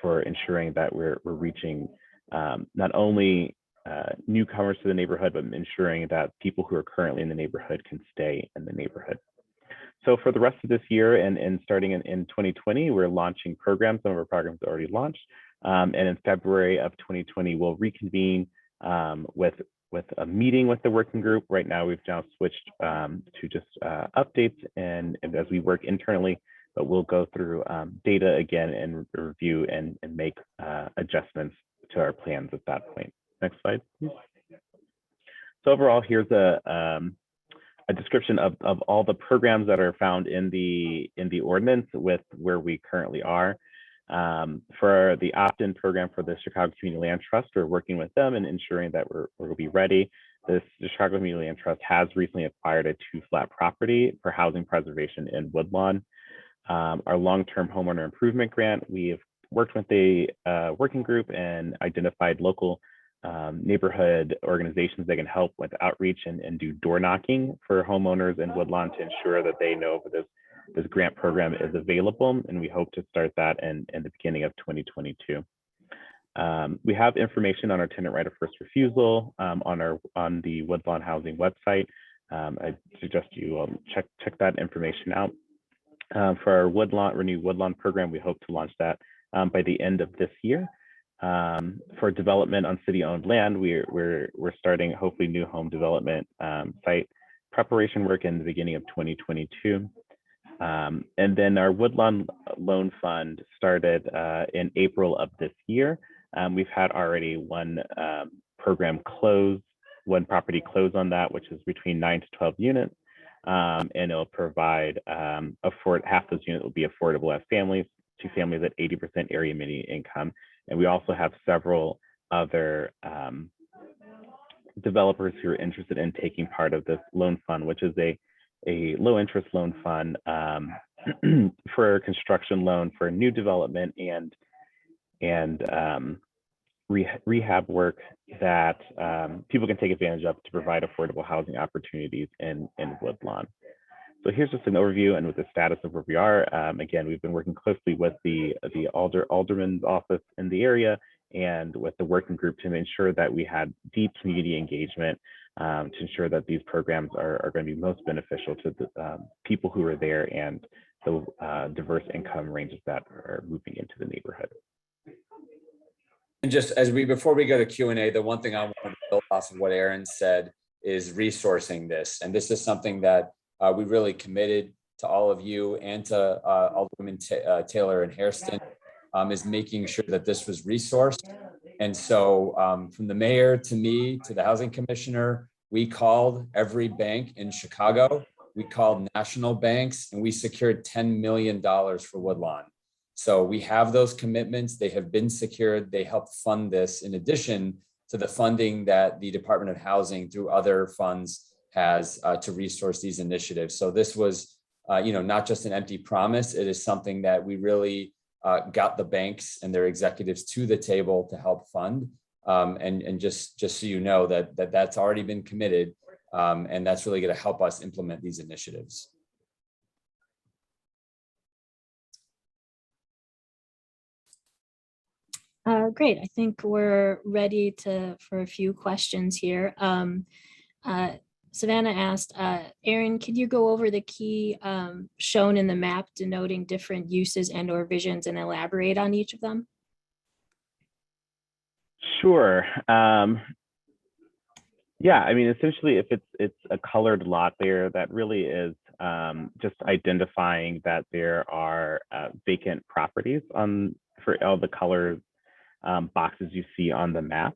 for ensuring that we're reaching not only newcomers to the neighborhood, but ensuring that people who are currently in the neighborhood can stay in the neighborhood. So for the rest of this year and starting in 2020, we're launching programs. Some of our programs are already launched. And in February of 2020, we'll reconvene with a meeting with the working group. Right now, we've now switched to just updates and as we work internally, but we'll go through data again and review and make adjustments to our plans at that point. Next slide, please. So overall, here's a description of all the programs that are found in the ordinance with where we currently are. For the opt-in program for the Chicago Community Land Trust, we're working with them and ensuring that we'll be ready. The Chicago Community Land Trust has recently acquired a 2-flat property for housing preservation in Woodlawn. Our long-term homeowner improvement grant, we have worked with the working group and identified local neighborhood organizations that can help with outreach and do door knocking for homeowners in Woodlawn to ensure that they know this grant program is available, and we hope to start that in the beginning of 2022. We have information on our tenant right of first refusal on the Woodlawn Housing website. I suggest you check that information out. For our Renewed Woodlawn program, we hope to launch that by the end of this year. For development on city-owned land, we're starting hopefully new home development site preparation work in the beginning of 2022. And then our Woodlawn Loan Fund started in April of this year. We've had already one program close, one property close on that, which is between 9 to 12 units. And it'll provide half those units will be affordable as families, 2 families at 80% area median income. And we also have several other developers who are interested in taking part of this loan fund, which is a low interest loan fund for construction loan for new development and rehab work that people can take advantage of to provide affordable housing opportunities in Woodlawn. So here's just an overview and with the status of where we are. Again, we've been working closely with the alderman's office in the area and with the working group to ensure that we had deep community engagement to ensure that these programs are going to be most beneficial to the people who are there and the diverse income ranges that are moving into the neighborhood. And just before we go to Q&A, the one thing I want to build off of what Aaron said is resourcing this. And this is something that we really committed to all of you and to Alderwomen Taylor and Hairston, is making sure that this was resourced. And so from the mayor to me, to the housing commissioner, we called every bank in Chicago. We called national banks and we secured $10 million for Woodlawn. So we have those commitments. They have been secured. They help fund this in addition to the funding that the Department of Housing through other funds has to resource these initiatives. So this was, not just an empty promise. It is something that we really got the banks and their executives to the table to help fund. And just so you know that's already been committed, and that's really going to help us implement these initiatives. Great. I think we're ready for a few questions here. Savannah asked, Aaron, could you go over the key shown in the map denoting different uses and or visions and elaborate on each of them? Sure. Yeah, I mean, essentially, if it's a colored lot there, that really is just identifying that there are vacant properties for all the colors boxes you see on the map.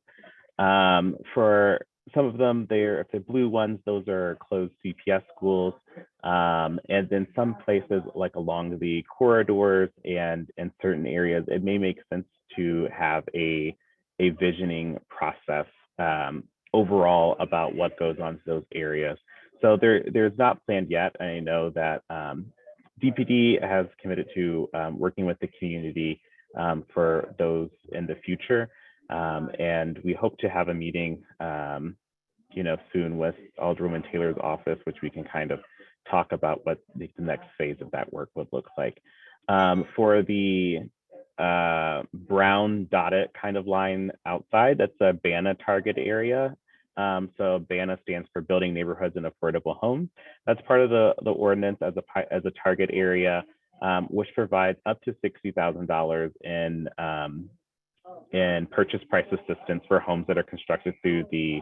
For some of them, if they're blue ones, those are closed CPS schools. And then some places like along the corridors and in certain areas, it may make sense to have a visioning process overall about what goes on to those areas. So there's not planned yet. I know that DPD has committed to working with the community for those in the future. And we hope to have a meeting, soon with Alderwoman Taylor's office, which we can kind of talk about what the next phase of that work would look like. For the brown dotted kind of line outside, that's a BANA target area. So BANA stands for Building Neighborhoods and Affordable Homes. That's part of the ordinance as a target area, which provides up to $60,000 in purchase price assistance for homes that are constructed through the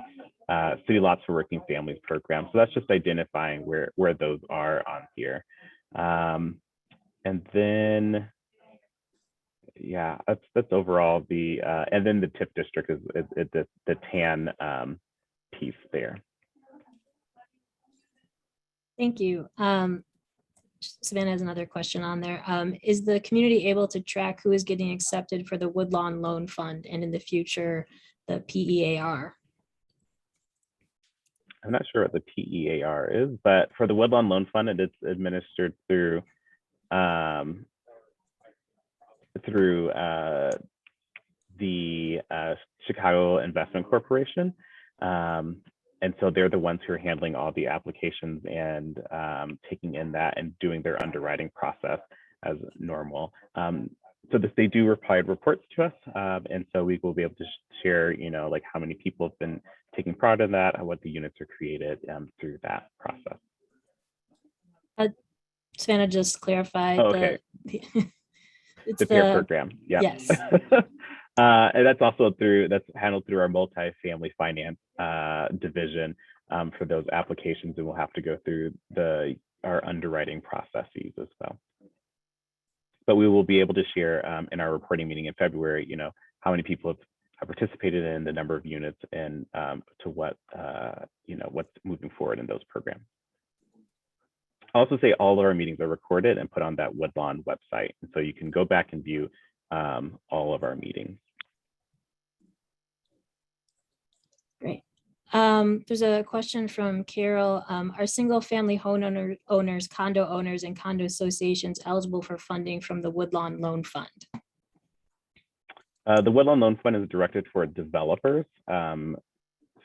City Lots for Working Families program. So that's just identifying where those are on here. And then, yeah, that's overall and then the TIP district is the tan piece there. Thank you. Savannah has another question on there. Is the community able to track who is getting accepted for the Woodlawn Loan Fund and in the future, the PEAR? I'm not sure what the PEAR is, but for the Woodlawn Loan Fund, it is administered through the Chicago Investment Corporation. And so they're the ones who are handling all the applications and taking in that and doing their underwriting process as normal. So they do provide reports to us. And so we will be able to share, like how many people have been taking part in that, what the units are created through that process. Savannah just clarified. Oh, okay. It's the PEAR program. Yeah. Yes. And that's handled through our multifamily finance division for those applications, and we'll have to go through our underwriting processes as well. But we will be able to share in our reporting meeting in February, how many people have participated in the number of units and to what, what's moving forward in those programs. I'll also say all of our meetings are recorded and put on that Woodlawn website. And so you can go back and view all of our meetings. Great. There's a question from Carol. Are single family home owners, condo owners, and condo associations eligible for funding from the Woodlawn Loan Fund? The Woodlawn Loan Fund is directed for developers.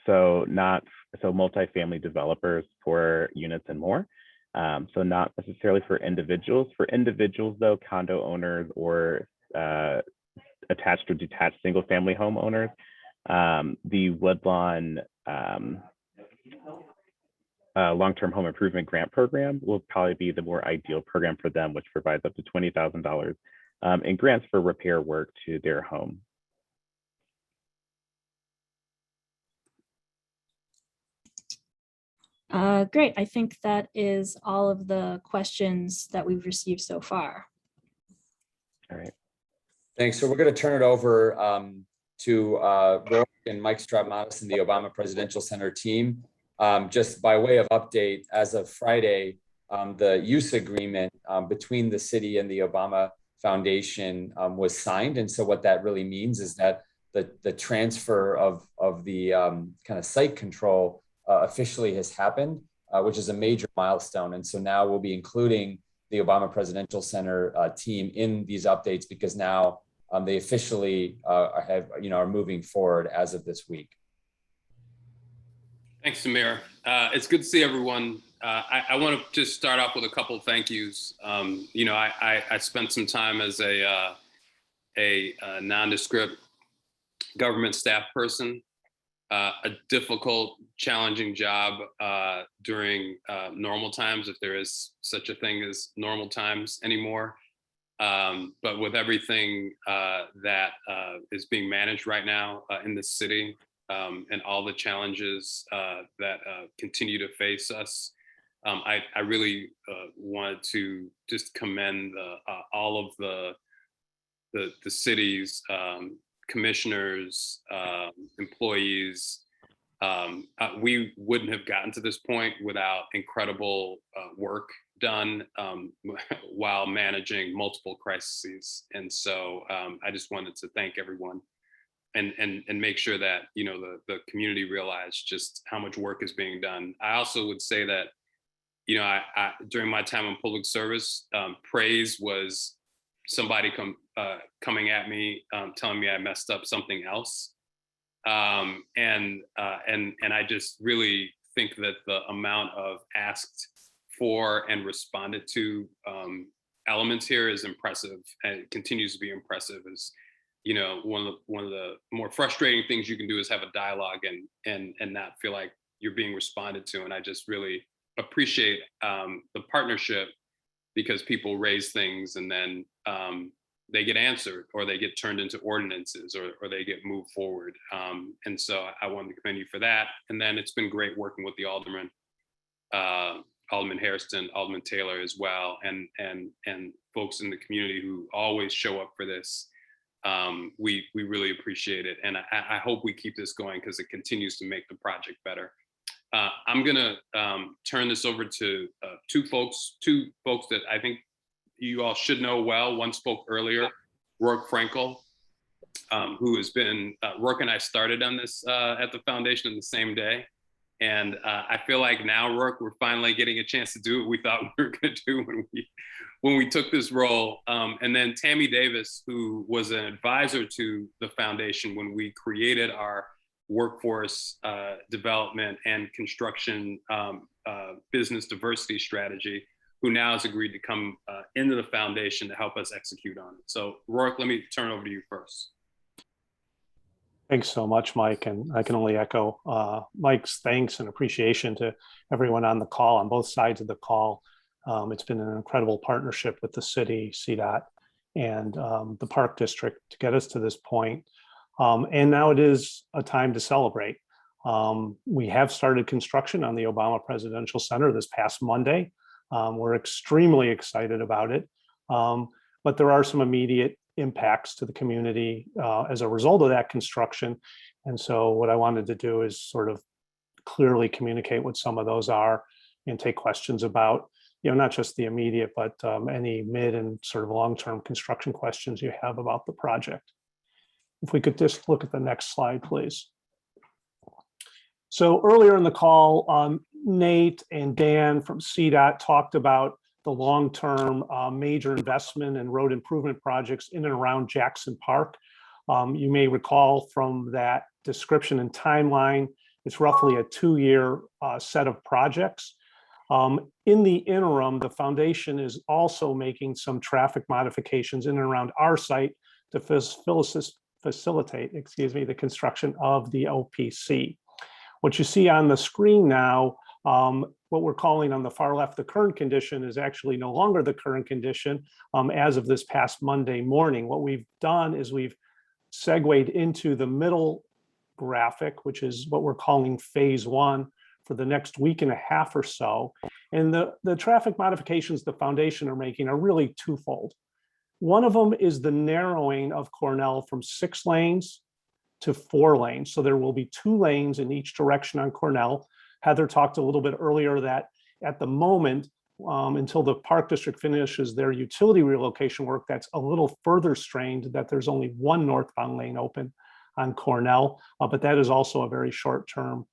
So multifamily developers for units and more. So not necessarily for individuals. For individuals though, condo owners or attached or detached single family homeowners, the Woodlawn long-term home improvement grant program will probably be the more ideal program for them, which provides up to $20,000 in grants for repair work to their home. Great. I think that is all of the questions that we've received so far. All right. Thanks. So we're going to turn it over to Roy and Mike Strapmatis and the Obama Presidential Center team. Just by way of update, as of Friday, the use agreement between the city and the Obama Foundation was signed. And so what that really means is that the transfer of the kind of site control officially has happened, which is a major milestone. And so now we'll be including the Obama Presidential Center team in these updates because now they officially are moving forward as of this week. Thanks, Samir. It's good to see everyone. I want to just start off with a couple of thank yous. I spent some time as a nondescript government staff person, a difficult, challenging job during normal times, if there is such a thing as normal times anymore. But with everything that is being managed right now in the city, and all the challenges that continue to face us, I really wanted to just commend all of the city's commissioners, employees. We wouldn't have gotten to this point without incredible work done while managing multiple crises. And so I just wanted to thank everyone and make sure that, the community realized just how much work is being done. I also would say that, I during my time in public service, praise was somebody coming at me, telling me I messed up something else. And I just really think that the amount of asked for and responded to elements here is impressive, and it continues to be impressive. As one of the more frustrating things you can do is have a dialogue and not feel like you're being responded to. And I just really appreciate the partnership, because people raise things and then they get answered, or they get turned into ordinances, or they get moved forward. And so I wanted to commend you for that. And then it's been great working with the alderman, Alderman Hairston, Alderman Taylor as well, and folks in the community who always show up for this. We really appreciate it. And I hope we keep this going because it continues to make the project better. I'm gonna turn this over to two folks that I think you all should know well. One spoke earlier, Rourke Frankel, who has been, Rourke and I started on this at the foundation on the same day. And I feel like now, Rourke, we're finally getting a chance to do what we thought we were gonna do when we took this role. And then Tammy Davis, who was an advisor to the foundation when we created our workforce development and construction business diversity strategy, who now has agreed to come into the foundation to help us execute on it. So Rourke, let me turn it over to you first. Thanks so much, Mike. And I can only echo Mike's thanks and appreciation to everyone on the call, on both sides of the call. It's been an incredible partnership with the city, CDOT, and the Park District to get us to this point. And now it is a time to celebrate. We have started construction on the Obama Presidential Center this past Monday. We're extremely excited about it, but there are some immediate impacts to the community as a result of that construction. And so what I wanted to do is sort of clearly communicate what some of those are and take questions about, not just the immediate, but any mid and sort of long-term construction questions you have about the project. If we could just look at the next slide, please. So earlier in the call, Nate and Dan from CDOT talked about the long-term major investment and road improvement projects in and around Jackson Park. You may recall from that description and timeline, it's roughly a 2-year set of projects. In the interim, the foundation is also making some traffic modifications in and around our site to facilitate, the construction of the OPC. What you see on the screen now, what we're calling on the far left, the current condition, is actually no longer the current condition as of this past Monday morning. What we've done is we've segued into the middle graphic, which is what we're calling phase one, for the next week and a half or so. And the traffic modifications the foundation are making are really twofold. One of them is the narrowing of Cornell from 6 lanes to 4 lanes. So there will be 2 lanes in each direction on Cornell. Heather talked a little bit earlier that at the moment, until the Park District finishes their utility relocation work, that's a little further strained, that there's only 1 northbound lane open on Cornell, but that is also a very short-term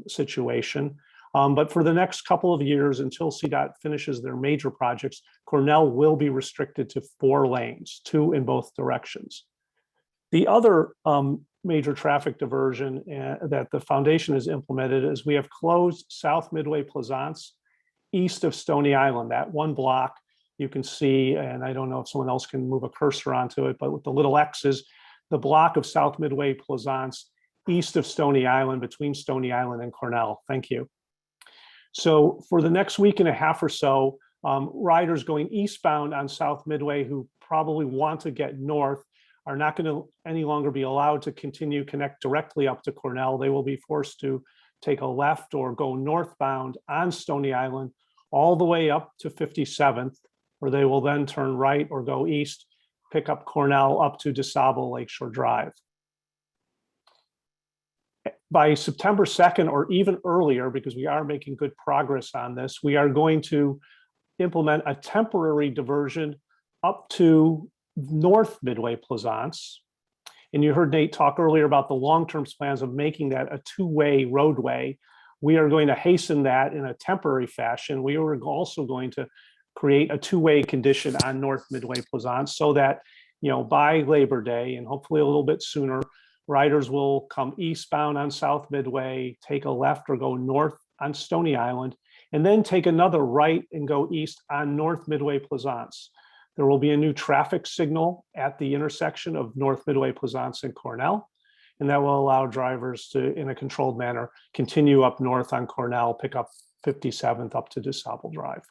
situation. But for the next couple of years, until CDOT finishes their major projects, Cornell will be restricted to 4 lanes, 2 in both directions. The other major traffic diversion that the foundation has implemented is we have closed South Midway Plaisance east of Stony Island. That 1 block you can see, and I don't know if someone else can move a cursor onto it, but with the little X's, the block of South Midway Plaisance east of Stony Island, between Stony Island and Cornell. Thank you. So for the next week and a half or so, riders going eastbound on South Midway who probably want to get north are not going to any longer be allowed to continue connect directly up to Cornell. They will be forced to take a left or go northbound on Stony Island all the way up to 57th, where they will then turn right or go east, pick up Cornell up to DeSable Lakeshore Drive. By September 2nd or even earlier, because we are making good progress on this, we are going to implement a temporary diversion up to North Midway Plaisance. And you heard Nate talk earlier about the long-term plans of making that a 2-way roadway. We are going to hasten that in a temporary fashion. We are also going to create a 2-way condition on North Midway Plaisance so that, by Labor Day and hopefully a little bit sooner, riders will come eastbound on South Midway, take a left or go north on Stony Island, and then take another right and go east on North Midway Plaisance. There will be a new traffic signal at the intersection of North Midway Plaisance and Cornell, and that will allow drivers to, in a controlled manner, continue up north on Cornell, pick up 57th up to DeSable Drive.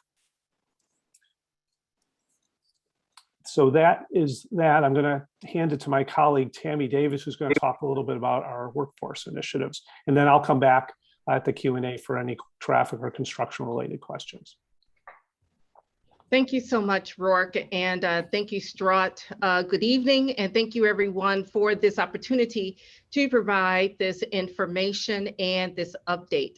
So that is that. I'm going to hand it to my colleague, Tammy Davis, who's going to talk a little bit about our workforce initiatives. And then I'll come back at the Q&A for any traffic or construction related questions. Thank you so much, Rourke, and thank you, Straught. Good evening, and thank you everyone for this opportunity to provide this information and this update.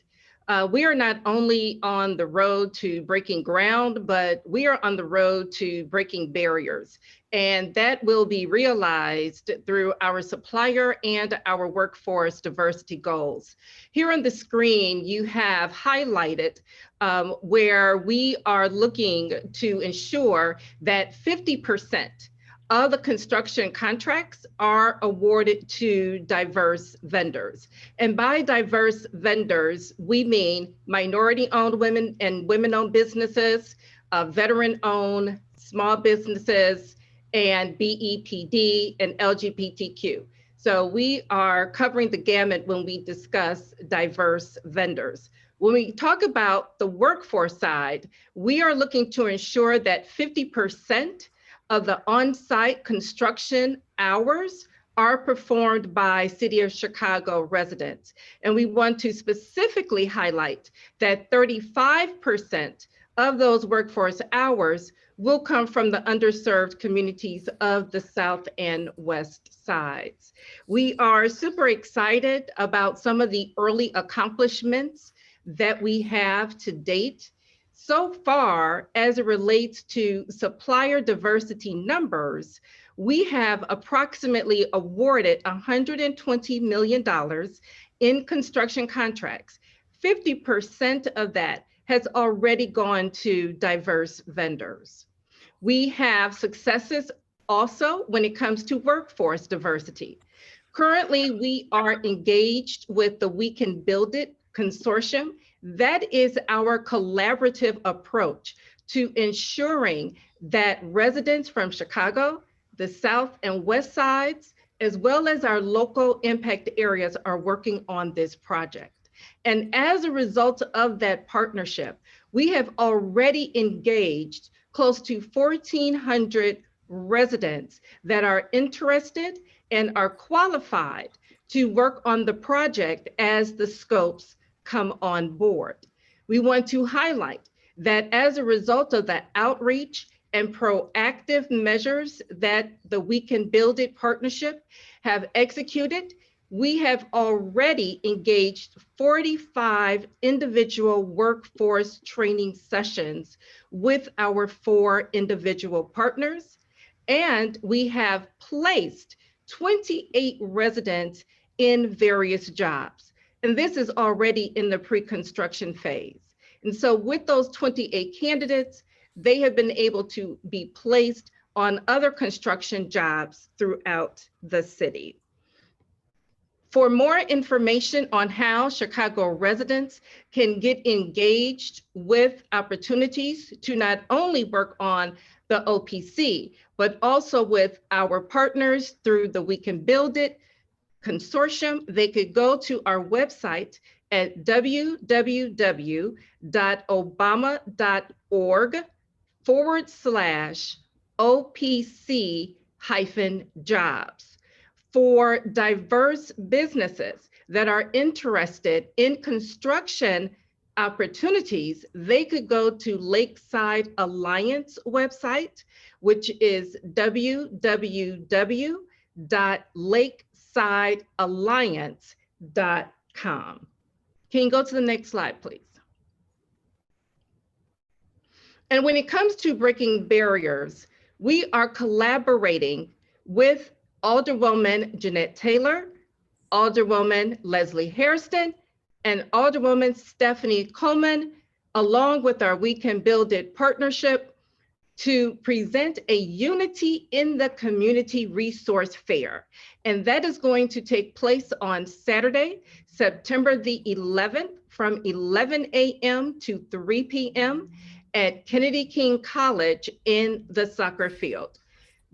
We are not only on the road to breaking ground, but we are on the road to breaking barriers. And that will be realized through our supplier and our workforce diversity goals. Here on the screen, you have highlighted where we are looking to ensure that 50% of the construction contracts are awarded to diverse vendors. And by diverse vendors, we mean minority-owned women and women-owned businesses, veteran-owned small businesses, and BEPD and LGBTQ. So we are covering the gamut when we discuss diverse vendors. When we talk about the workforce side, we are looking to ensure that 50% of the on-site construction hours are performed by City of Chicago residents. And we want to specifically highlight that 35% of those workforce hours will come from the underserved communities of the South and West sides. We are super excited about some of the early accomplishments that we have to date. So far, as it relates to supplier diversity numbers, we have approximately awarded $120 million in construction contracts. 50% of that has already gone to diverse vendors. We have successes also when it comes to workforce diversity. Currently, we are engaged with the We Can Build It consortium That is our collaborative approach to ensuring that residents from Chicago, the South and West Sides, as well as our local impact areas are working on this project. And as a result of that partnership, we have already engaged close to 1,400 residents that are interested and are qualified to work on the project as the scopes come on board. We want to highlight that as a result of the outreach and proactive measures that the We Can Build It partnership have executed, we have already engaged 45 individual workforce training sessions with our 4 individual partners, and we have placed 28 residents in various jobs. And this is already in the pre-construction phase. And so with those 28 candidates, they have been able to be placed on other construction jobs throughout the city. For more information on how Chicago residents can get engaged with opportunities to not only work on the OPC, but also with our partners through the We Can Build It consortium, they could go to our website at www.obama.org/OPC-jobs. For diverse businesses that are interested in construction opportunities, they could go to Lakeside Alliance website, which is www.lakesidealliance.com. Can you go to the next slide, please? And when it comes to breaking barriers, we are collaborating with Alderwoman Jeanette Taylor, Alderwoman Leslie Hairston, and Alderwoman Stephanie Coleman, along with our We Can Build It partnership, to present a Unity in the Community Resource Fair. And that is going to take place on Saturday, September the 11th from 11 a.m. to 3 p.m. at Kennedy King College in the soccer field.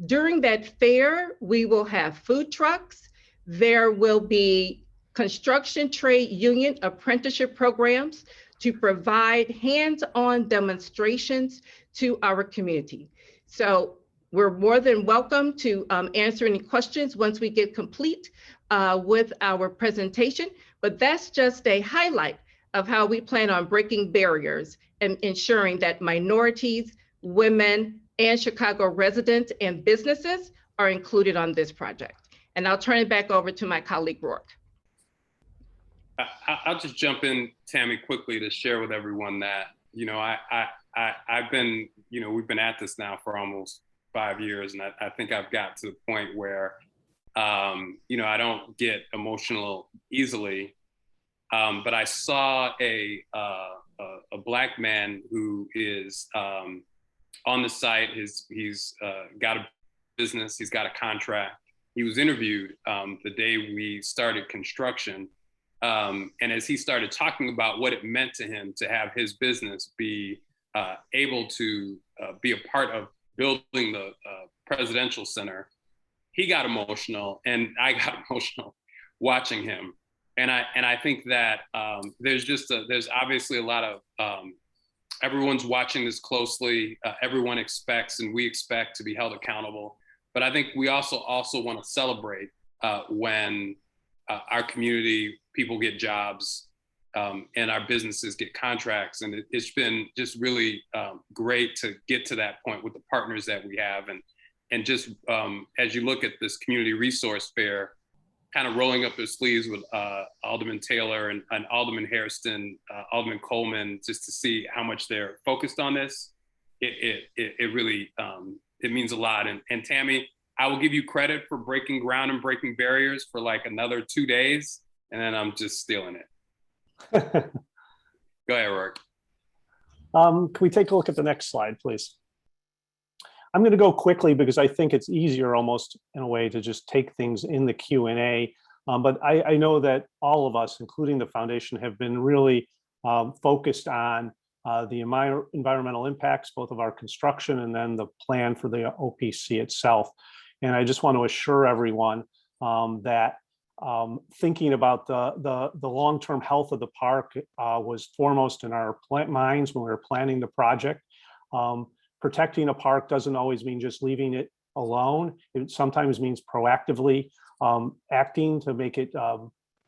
During that fair, we will have food trucks. There will be construction trade union apprenticeship programs to provide hands-on demonstrations to our community. So we're more than welcome to answer any questions once we get complete with our presentation, but that's just a highlight of how we plan on breaking barriers and ensuring that minorities, women, and Chicago residents and businesses are included on this project. And I'll turn it back over to my colleague, Rourke. I'll just jump in, Tammy, quickly to share with everyone that, I've been, we've been at this now for almost 5 years. And I think I've got to the point where, I don't get emotional easily. But I saw a Black man who is on the site. He's got a business, he's got a contract. He was interviewed the day we started construction. And as he started talking about what it meant to him to have his business be able to be a part of building the presidential center, he got emotional and I got emotional watching him. And I think that there's obviously a lot of, everyone's watching this closely. Everyone expects, and we expect to be held accountable. But I think we also want to celebrate when our community people get jobs and our businesses get contracts. And it's been just really great to get to that point with the partners that we have. And just as you look at this community resource fair, kind of rolling up their sleeves with Alderman Taylor and Alderman Hairston, Alderman Coleman, just to see how much they're focused on this, it really, it means a lot. And Tammy, I will give you credit for breaking ground and breaking barriers for like another 2 days, and then I'm just stealing it. Go ahead, Rourke. Can we take a look at the next slide, please? I'm going to go quickly because I think it's easier almost in a way to just take things in the Q&A. But I know that all of us, including the foundation, have been really focused on the environmental impacts, both of our construction and then the plan for the OPC itself. And I just want to assure everyone that thinking about the long-term health of the park was foremost in our minds when we were planning the project. Protecting a park doesn't always mean just leaving it alone. It sometimes means proactively acting to make it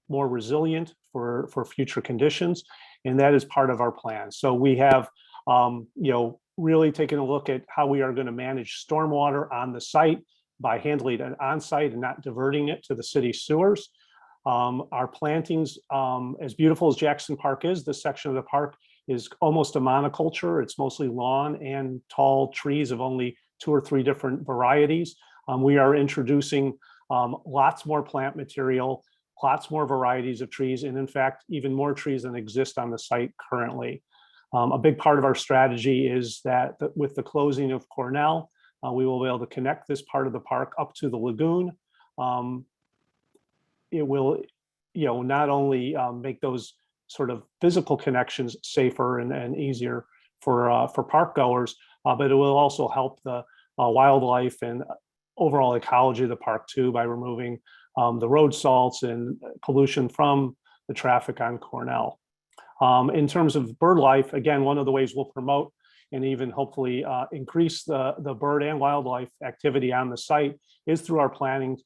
more resilient for future conditions. And that is part of our plan. So we have, really taken a look at how we are going to manage stormwater on the site by handling it on site and not diverting it to the city sewers. Our plantings, as beautiful as Jackson Park is, this section of the park is almost a monoculture. It's mostly lawn and tall trees of only 2 or 3 different varieties. We are introducing lots more plant material, lots more varieties of trees, and in fact, even more trees than exist on the site currently. A big part of our strategy is that with the closing of Cornell, we will be able to connect this part of the park up to the lagoon. It will, not only make those sort of physical connections safer and easier for park goers, but it will also help the wildlife and overall ecology of the park too by removing the road salts and pollution from the traffic on Cornell. In terms of bird life, again, one of the ways we'll promote and even hopefully increase the bird and wildlife activity on the site is through our planning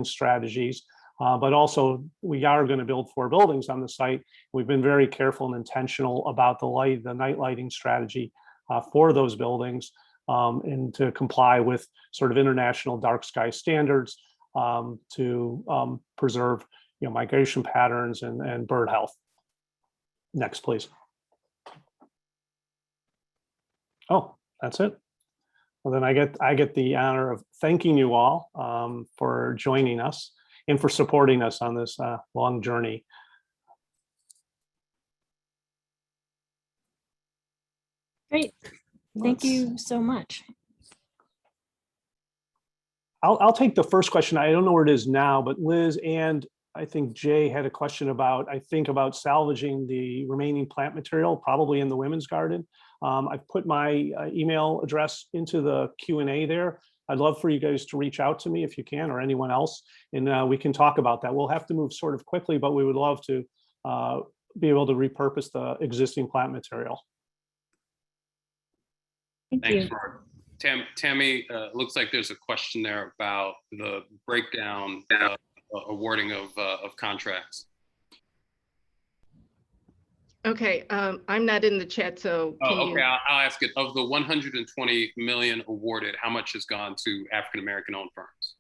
strategies. But also we are going to build 4 buildings on the site. We've been very careful and intentional about the night lighting strategy for those buildings and to comply with sort of international dark sky standards to preserve migration patterns and bird health. Next, please. Oh, that's it. Well, then I get the honor of thanking you all for joining us and for supporting us on this long journey. Great. Thank you so much. I'll take the first question. I don't know where it is now, but Liz and I think Jay had a question about salvaging the remaining plant material, probably in the women's garden. I've put my email address into the Q&A there. I'd love for you guys to reach out to me if you can, or anyone else, and we can talk about that. We'll have to move sort of quickly, but we would love to be able to repurpose the existing plant material. Thanks, Mark. Tammy, looks like there's a question there about the breakdown awarding of contracts. Okay, I'm not in the chat, so okay, I'll ask it. Of the 120 million awarded, how much has gone to African-American owned firms?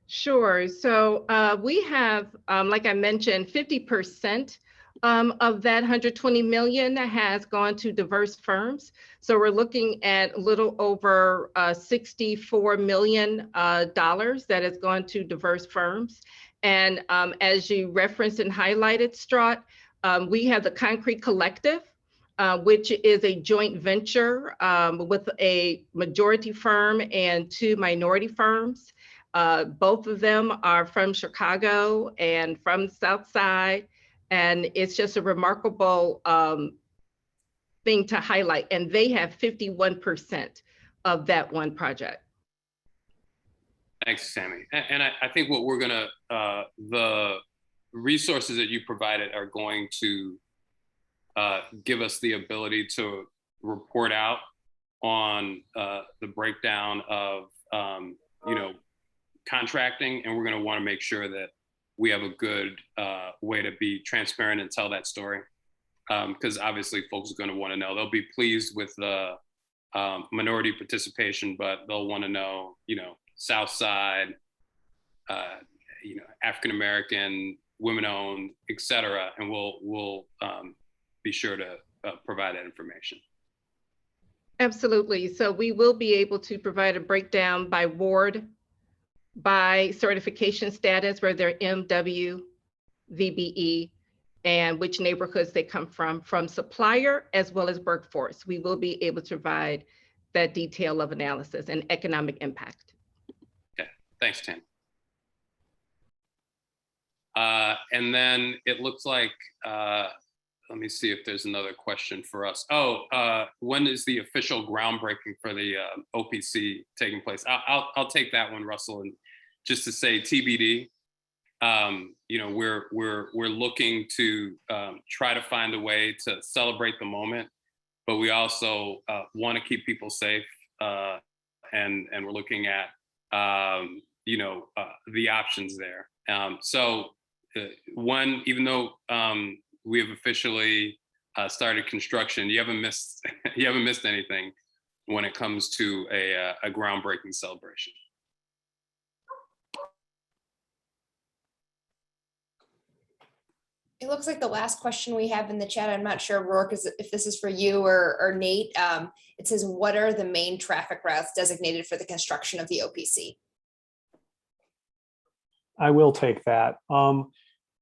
Sure. So we have, like I mentioned, 50% of that 120 million has gone to diverse firms. So we're looking at a little over $64 million that has gone to diverse firms. And as you referenced and highlighted, Straught, we have the Concrete Collective, which is a joint venture with a majority firm and 2 minority firms. Both of them are from Chicago and from the South Side. And it's just a remarkable thing to highlight. And they have 51% of that one project. Thanks, Sammy. And I think what we're gonna, the resources that you provided are going to give us the ability to report out on the breakdown of, contracting. And we're gonna wanna make sure that we have a good way to be transparent and tell that story. Because obviously folks are gonna wanna know. They'll be pleased with the minority participation, but they'll wanna know, South Side, African-American, women-owned, et cetera. And we'll be sure to provide that information. Absolutely. So we will be able to provide a breakdown by ward, by certification status, where they're MW, VBE, and which neighborhoods they come from supplier as well as workforce. We will be able to provide that detail of analysis and economic impact. Okay, thanks, Tim. And then it looks like let me see if there's another question for us. When is the official groundbreaking for the OPC taking place? I'll take that one, Russell. And just to say TBD, we're looking to try to find a way to celebrate the moment, but we also want to keep people safe, and we're looking at the options there. Even though we have officially started construction, you haven't missed anything when it comes to a groundbreaking celebration. It looks like the last question we have in the chat, I'm not sure, Rourke, if this is for you or Nate. It says, what are the main traffic routes designated for the construction of the OPC? I will take that.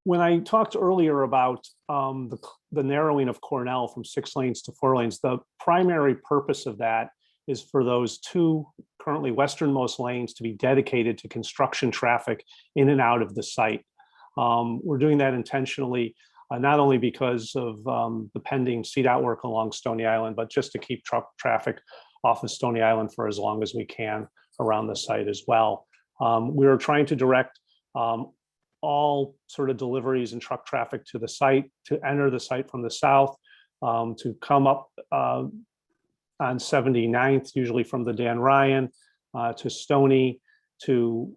When I talked earlier about the narrowing of Cornell from 6 lanes to 4 lanes, the primary purpose of that is for those 2 currently westernmost lanes to be dedicated to construction traffic in and out of the site. We're doing that intentionally, not only because of the pending CDOT work along Stony Island, but just to keep truck traffic off of Stony Island for as long as we can around the site as well. We're trying to direct all sort of deliveries and truck traffic to the site, to enter the site from the south, to come up on 79th, usually from the Dan Ryan, to Stony, to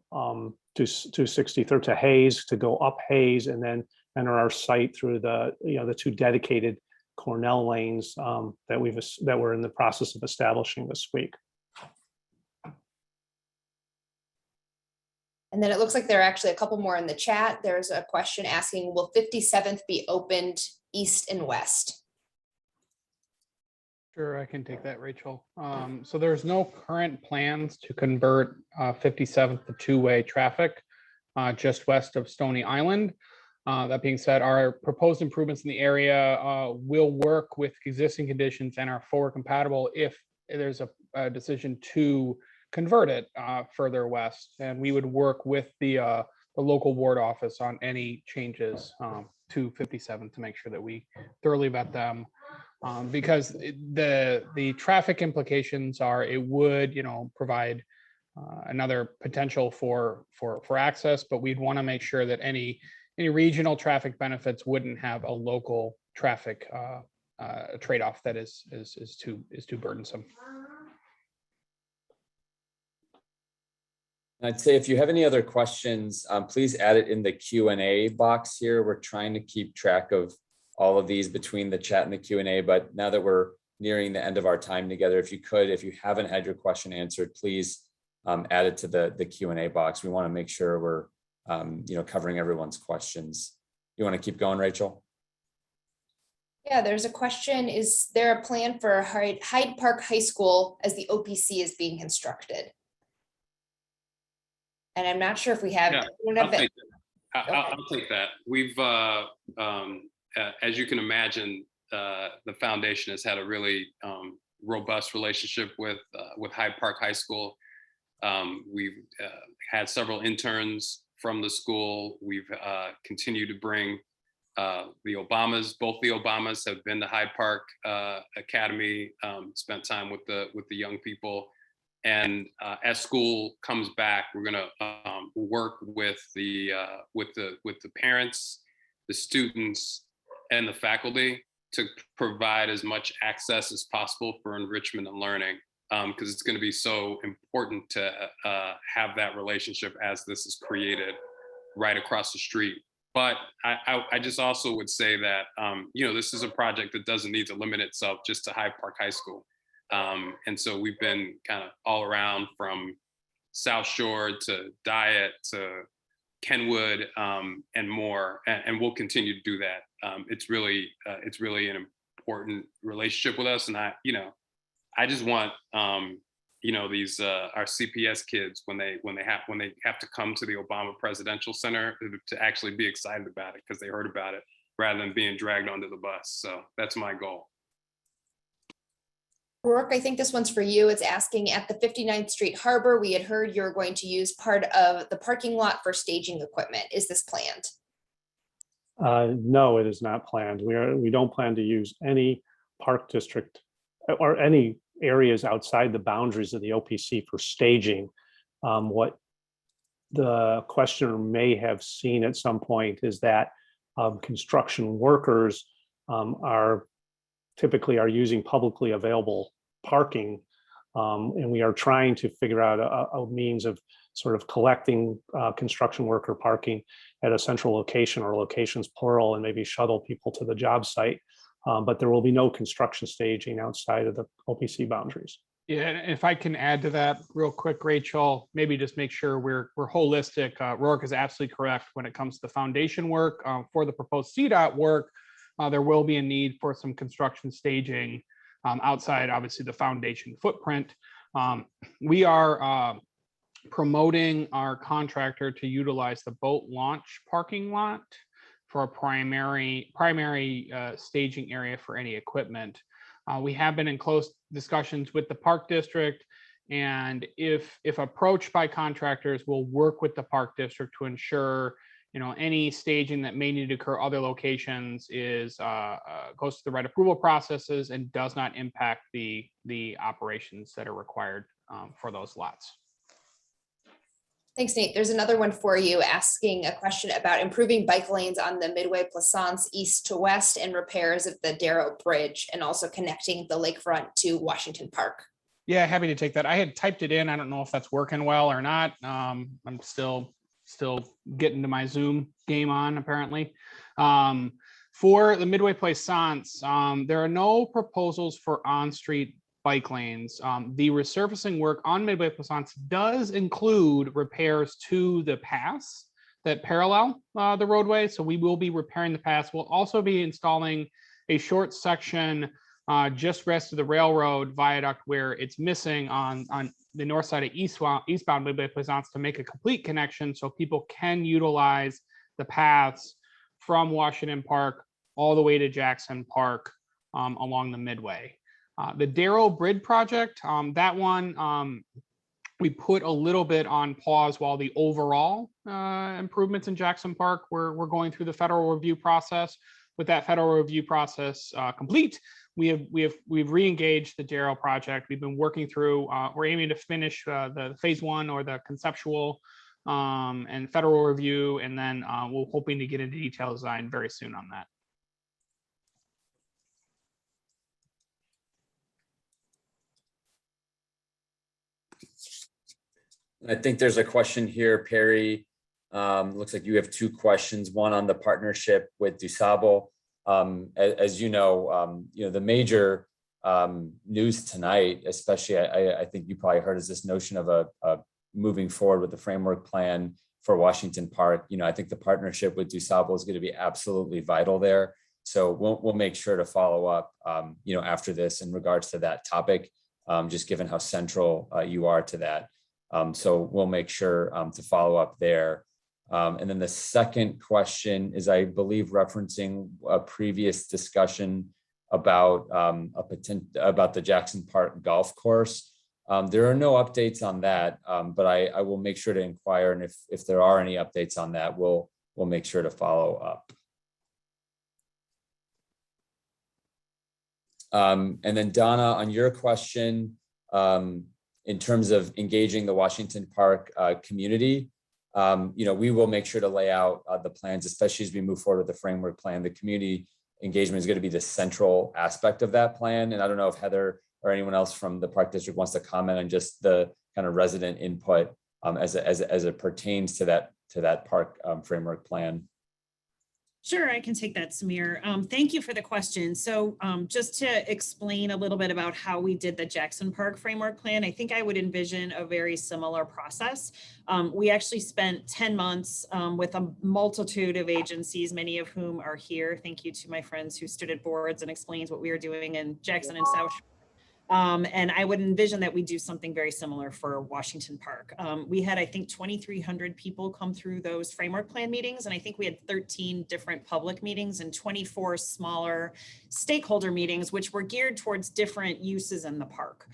63rd, to Hayes, to go up Hayes, and then enter our site through the 2 dedicated Cornell lanes that we're in the process of establishing this week. And then it looks like there are actually a couple more in the chat. There's a question asking, will 57th be opened east and west? Sure, I can take that, Rachel. So there's no current plans to convert 57th to 2-way traffic just west of Stony Island. That being said, our proposed improvements in the area will work with existing conditions and are forward compatible if there's a decision to convert it further west. And we would work with the local ward office on any changes to 57 to make sure that we thoroughly vet them. Because the traffic implications are, it would provide another potential for access, but we'd want to make sure that any regional traffic benefits wouldn't have a local traffic trade-off that is too burdensome. I'd say if you have any other questions, please add it in the Q&A box here. We're trying to keep track of all of these between the chat and the Q&A, but now that we're nearing the end of our time together, if you haven't had your question answered, please add it to the Q&A box. We want to make sure we're covering everyone's questions. You want to keep going, Rachel? Yeah, there's a question. Is there a plan for Hyde Park High School as the OPC is being constructed? And I'm not sure if we have. Yeah, I'll take that. We've, as you can imagine, the foundation has had a really robust relationship with Hyde Park High School. We've had several interns from the school. We've continued to bring the Obamas. Both the Obamas have been to Hyde Park Academy, spent time with the young people. And as school comes back, we're going to work with the parents, the students, and the faculty to provide as much access as possible for enrichment and learning, because it's going to be so important to have that relationship as this is created right across the street. But I just also would say that this is a project that doesn't need to limit itself just to Hyde Park High School. And so we've been kind of all around from South Shore to Diet to Kenwood and more, and we'll continue to do that. It's really an important relationship with us, and I just want these our CPS kids when they have to come to the Obama Presidential Center to actually be excited about it because they heard about it rather than being dragged onto the bus. So that's my goal. Rourke, I think this one's for you. It's asking, at the 59th Street Harbor, we had heard you're going to use part of the parking lot for staging equipment. Is this planned? No, it is not planned. We don't plan to use any park district or any areas outside the boundaries of the OPC for staging. What the questioner may have seen at some point is that construction workers are typically using publicly available parking. And we are trying to figure out a means of sort of collecting construction worker parking at a central location or locations plural, and maybe shuttle people to the job site. But there will be no construction staging outside of the OPC boundaries. Yeah, and if I can add to that real quick, Rachel, maybe just make sure we're holistic. Rourke is absolutely correct when it comes to foundation work. For the proposed CDOT work, there will be a need for some construction staging outside, obviously, the foundation footprint. We are promoting our contractor to utilize the boat launch parking lot for a primary staging area for any equipment. We have been in close discussions with the park district, and if approached by contractors, we'll work with the park district to ensure any staging that may need to occur other locations is goes to the right approval processes and does not impact the operations that are required for those lots. Thanks, Nate. There's another one for you asking a question about improving bike lanes on the Midway Plaisance east to west and repairs of the Darrow Bridge, and also connecting the lakefront to Washington Park. Yeah, happy to take that. I had typed it in. I don't know if that's working well or not. I'm still getting to my Zoom game on, apparently. For the Midway Plaisance, there are no proposals for on-street bike lanes. The resurfacing work on Midway Plaisance does include repairs to the paths that parallel the roadway. So we will be repairing the paths. We'll also be installing a short section just west of the railroad viaduct where it's missing on the north side of eastbound Midway Plaisance to make a complete connection so people can utilize the paths from Washington Park all the way to Jackson Park along the Midway. The Darrow Bridge project, that one, we put a little bit on pause while the overall improvements in Jackson Park we're going through the federal review process. With that federal review process complete, we've re-engaged the Darrow project. We've been working through, we're aiming to finish the phase one or the conceptual and federal review, and then we're hoping to get into detail design very soon on that. I think there's a question here, Perry. Looks like you have two questions, one on the partnership with DuSable. As you know, the major news tonight, especially I think you probably heard, is this notion of a moving forward with the framework plan for Washington Park. I think the partnership with DuSable is going to be absolutely vital there. So we'll make sure to follow up, after this in regards to that topic, just given how central you are to that. So we'll make sure to follow up there. And then the second question is, I believe, referencing a previous discussion about about the Jackson Park golf course. There are no updates on that, but I will make sure to inquire, and if there are any updates on that, we'll make sure to follow up. And then Donna, on your question, in terms of engaging the Washington Park community, we will make sure to lay out the plans, especially as we move forward with the framework plan. The community engagement is going to be the central aspect of that plan. And I don't know if Heather or anyone else from the Park District wants to comment on just the kind of resident input as it pertains to that park framework plan. Sure, I can take that, Samir. Thank you for the question. So just to explain a little bit about how we did the Jackson Park framework plan, I think I would envision a very similar process. We actually spent 10 months with a multitude of agencies, many of whom are here. Thank you to my friends who stood at boards and explains what we are doing in Jackson and South. And I would envision that we do something very similar for Washington Park. We had, I think, 2,300 people come through those framework plan meetings, and I think we had 13 different public meetings and 24 smaller stakeholder meetings, which were geared towards different uses in the park.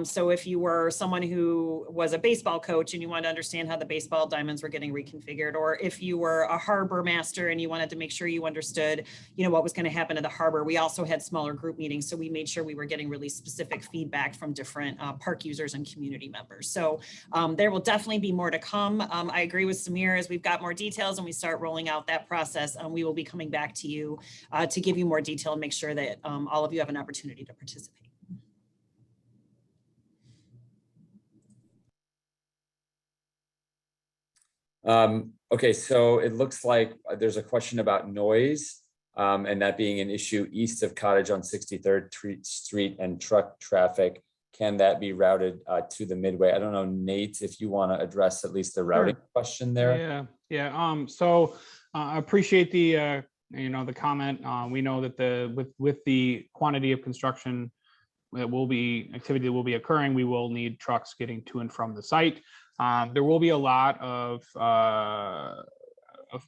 So if you were someone who was a baseball coach and you wanted to understand how the baseball diamonds were getting reconfigured, or if you were a harbor master and you wanted to make sure you understood, what was going to happen to the harbor, we also had smaller group meetings. So we made sure we were getting really specific feedback from different park users and community members. So there will definitely be more to come. I agree with Samir, as we've got more details and we start rolling out that process, we will be coming back to you to give you more detail and make sure that all of you have an opportunity to participate. Okay, so it looks like there's a question about noise and that being an issue east of Cottage on 63rd Street and truck traffic. Can that be routed to the Midway? I don't know, Nate, if you want to address at least the routing question there. Yeah. So I appreciate the the comment. We know that with the quantity of construction that will be occurring, we will need trucks getting to and from the site. There will be a lot of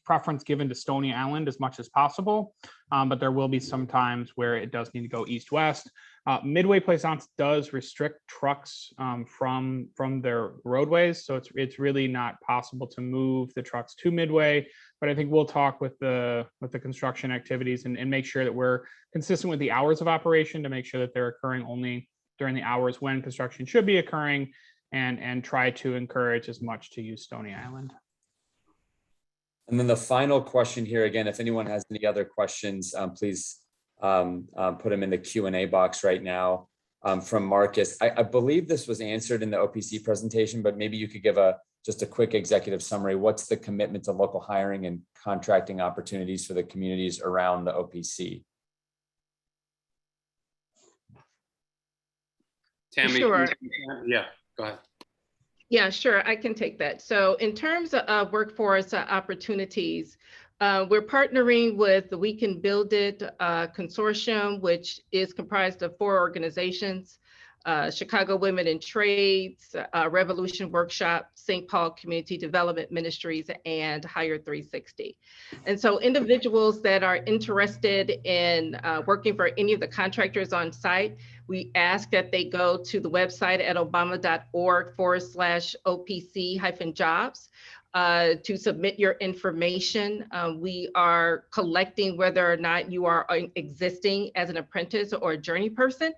preference given to Stony Island as much as possible, but there will be some times where it does need to go east-west. Midway Plaisance does restrict trucks from their roadways, so it's really not possible to move the trucks to Midway. But I think we'll talk with the construction activities and make sure that we're consistent with the hours of operation to make sure that they're occurring only during the hours when construction should be occurring, and try to encourage as much to use Stony Island. And then the final question here, again, if anyone has any other questions, please put them in the Q&A box right now from Marcus. I believe this was answered in the OPC presentation, but maybe you could give just a quick executive summary. What's the commitment to local hiring and contracting opportunities for the communities around the OPC? Tammy, Sure. Yeah, go ahead. Yeah, sure, I can take that. So in terms of workforce opportunities, we're partnering with the We Can Build It consortium, which is comprised of 4 organizations: Chicago Women in Trades, Revolution Workshop, St. Paul Community Development Ministries, and Hire 360. And so individuals that are interested in working for any of the contractors on site, we ask that they go to the website at obama.org/OPC-jobs to submit your information. We are collecting whether or not you are existing as an apprentice or a journey person.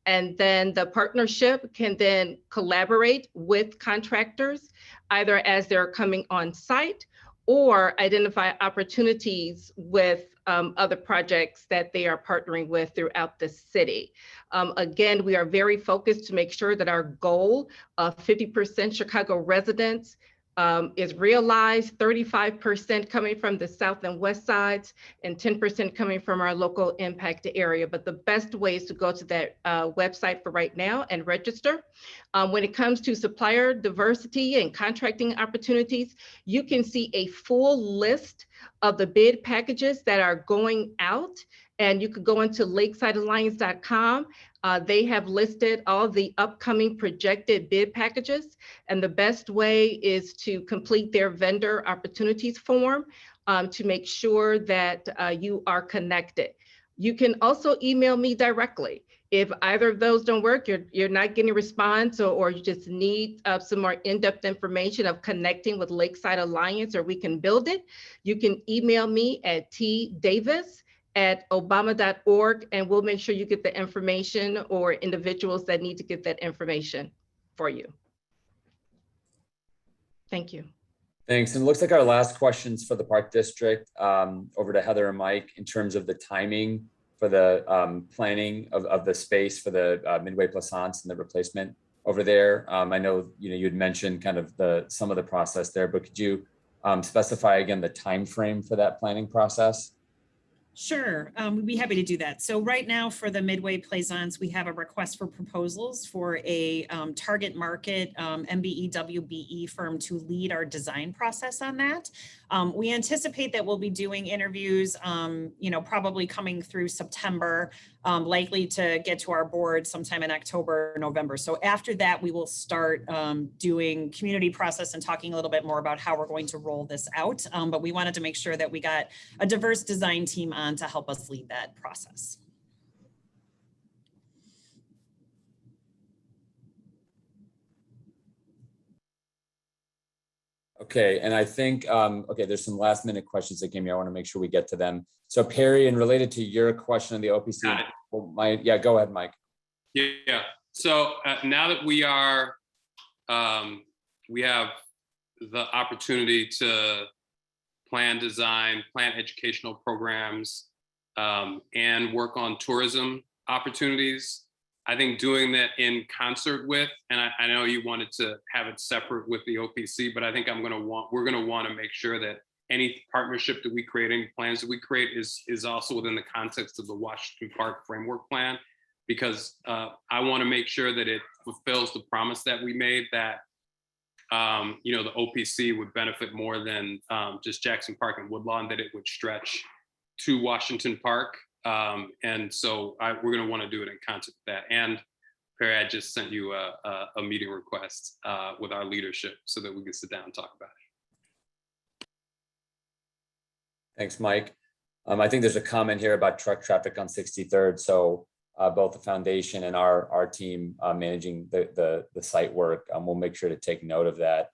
And then the partnership can then collaborate with contractors, either as they're coming on site or identify opportunities with other projects that they are partnering with throughout the city. Again, we are very focused to make sure that our goal of 50% Chicago residents is realized, 35% coming from the south and west sides, and 10% coming from our local impact area. But the best way is to go to that website for right now and register. When it comes to supplier diversity and contracting opportunities, you can see a full list of the bid packages that are going out, and you could go into lakesidealliance.com. They have listed all the upcoming projected bid packages, and the best way is to complete their vendor opportunities form to make sure that you are connected. You can also email me directly. If either of those don't work, you're not getting a response, or you just need some more in-depth information of connecting with Lakeside Alliance, or We Can Build It, you can email me at tdavis@obama.org, and we'll make sure you get the information, or individuals that need to get that information for you. Thank you. Thanks. And it looks like our last questions for the Park District, over to Heather and Mike, in terms of the timing for the planning of the space for the Midway Plaisance and the replacement over there. I know you had mentioned kind of some of the process there, but could you specify again the time frame for that planning process? Sure, we'd be happy to do that. So right now for the Midway Plaisance, we have a request for proposals for a target market MBE WBE firm to lead our design process on that. We anticipate that we'll be doing interviews, probably coming through September, likely to get to our board sometime in October, November. So after that, we will start doing community process and talking a little bit more about how we're going to roll this out. But we wanted to make sure that we got a diverse design team on to help us lead that process. Okay, and I think, there's some last minute questions that came here. I want to make sure we get to them. So Perry, and related to your question on the OPC, go ahead, Mike. Yeah, so now that we are, we have the opportunity to plan design, plan educational programs, and work on tourism opportunities. I think doing that in concert with, and I know you wanted to have it separate with the OPC, but I think we're gonna want to make sure that any partnership that we create, any plans that we create is also within the context of the Washington Park Framework Plan, because I want to make sure that it fulfills the promise that we made that the OPC would benefit more than just Jackson Park and Woodlawn, that it would stretch to Washington Park. And so we're going to want to do it in concert with that. And Perry, I just sent you a meeting request with our leadership so that we can sit down and talk about it. Thanks, Mike. I think there's a comment here about truck traffic on 63rd. So both the foundation and our team managing the site work, we'll make sure to take note of that.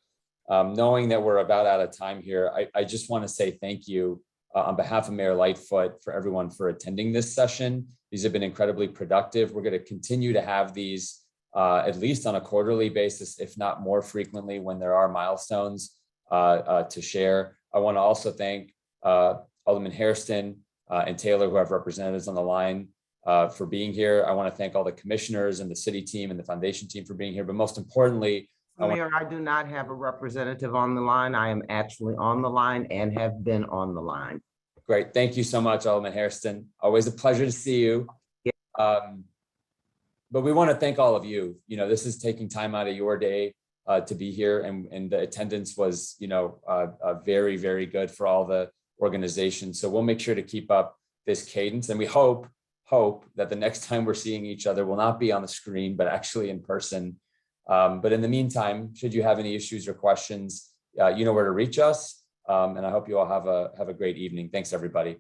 Knowing that we're about out of time here, I just want to say thank you on behalf of Mayor Lightfoot for everyone for attending this session. These have been incredibly productive. We're going to continue to have these at least on a quarterly basis, if not more frequently when there are milestones to share. I want to also thank Alderman Hairston and Taylor, who have representatives on the line, for being here. I want to thank all the commissioners and the city team and the foundation team for being here. But most importantly, Mayor, I do not have a representative on the line. I am actually on the line and have been on the line. Great. Thank you so much, Alderman Hairston. Always a pleasure to see you. But we want to thank all of you. This is taking time out of your day to be here, and the attendance was, very, very good for all the organizations. So we'll make sure to keep up this cadence, and we hope that the next time we're seeing each other will not be on the screen, but actually in person. But in the meantime, should you have any issues or questions, you know where to reach us. And I hope you all have a great evening. Thanks, everybody.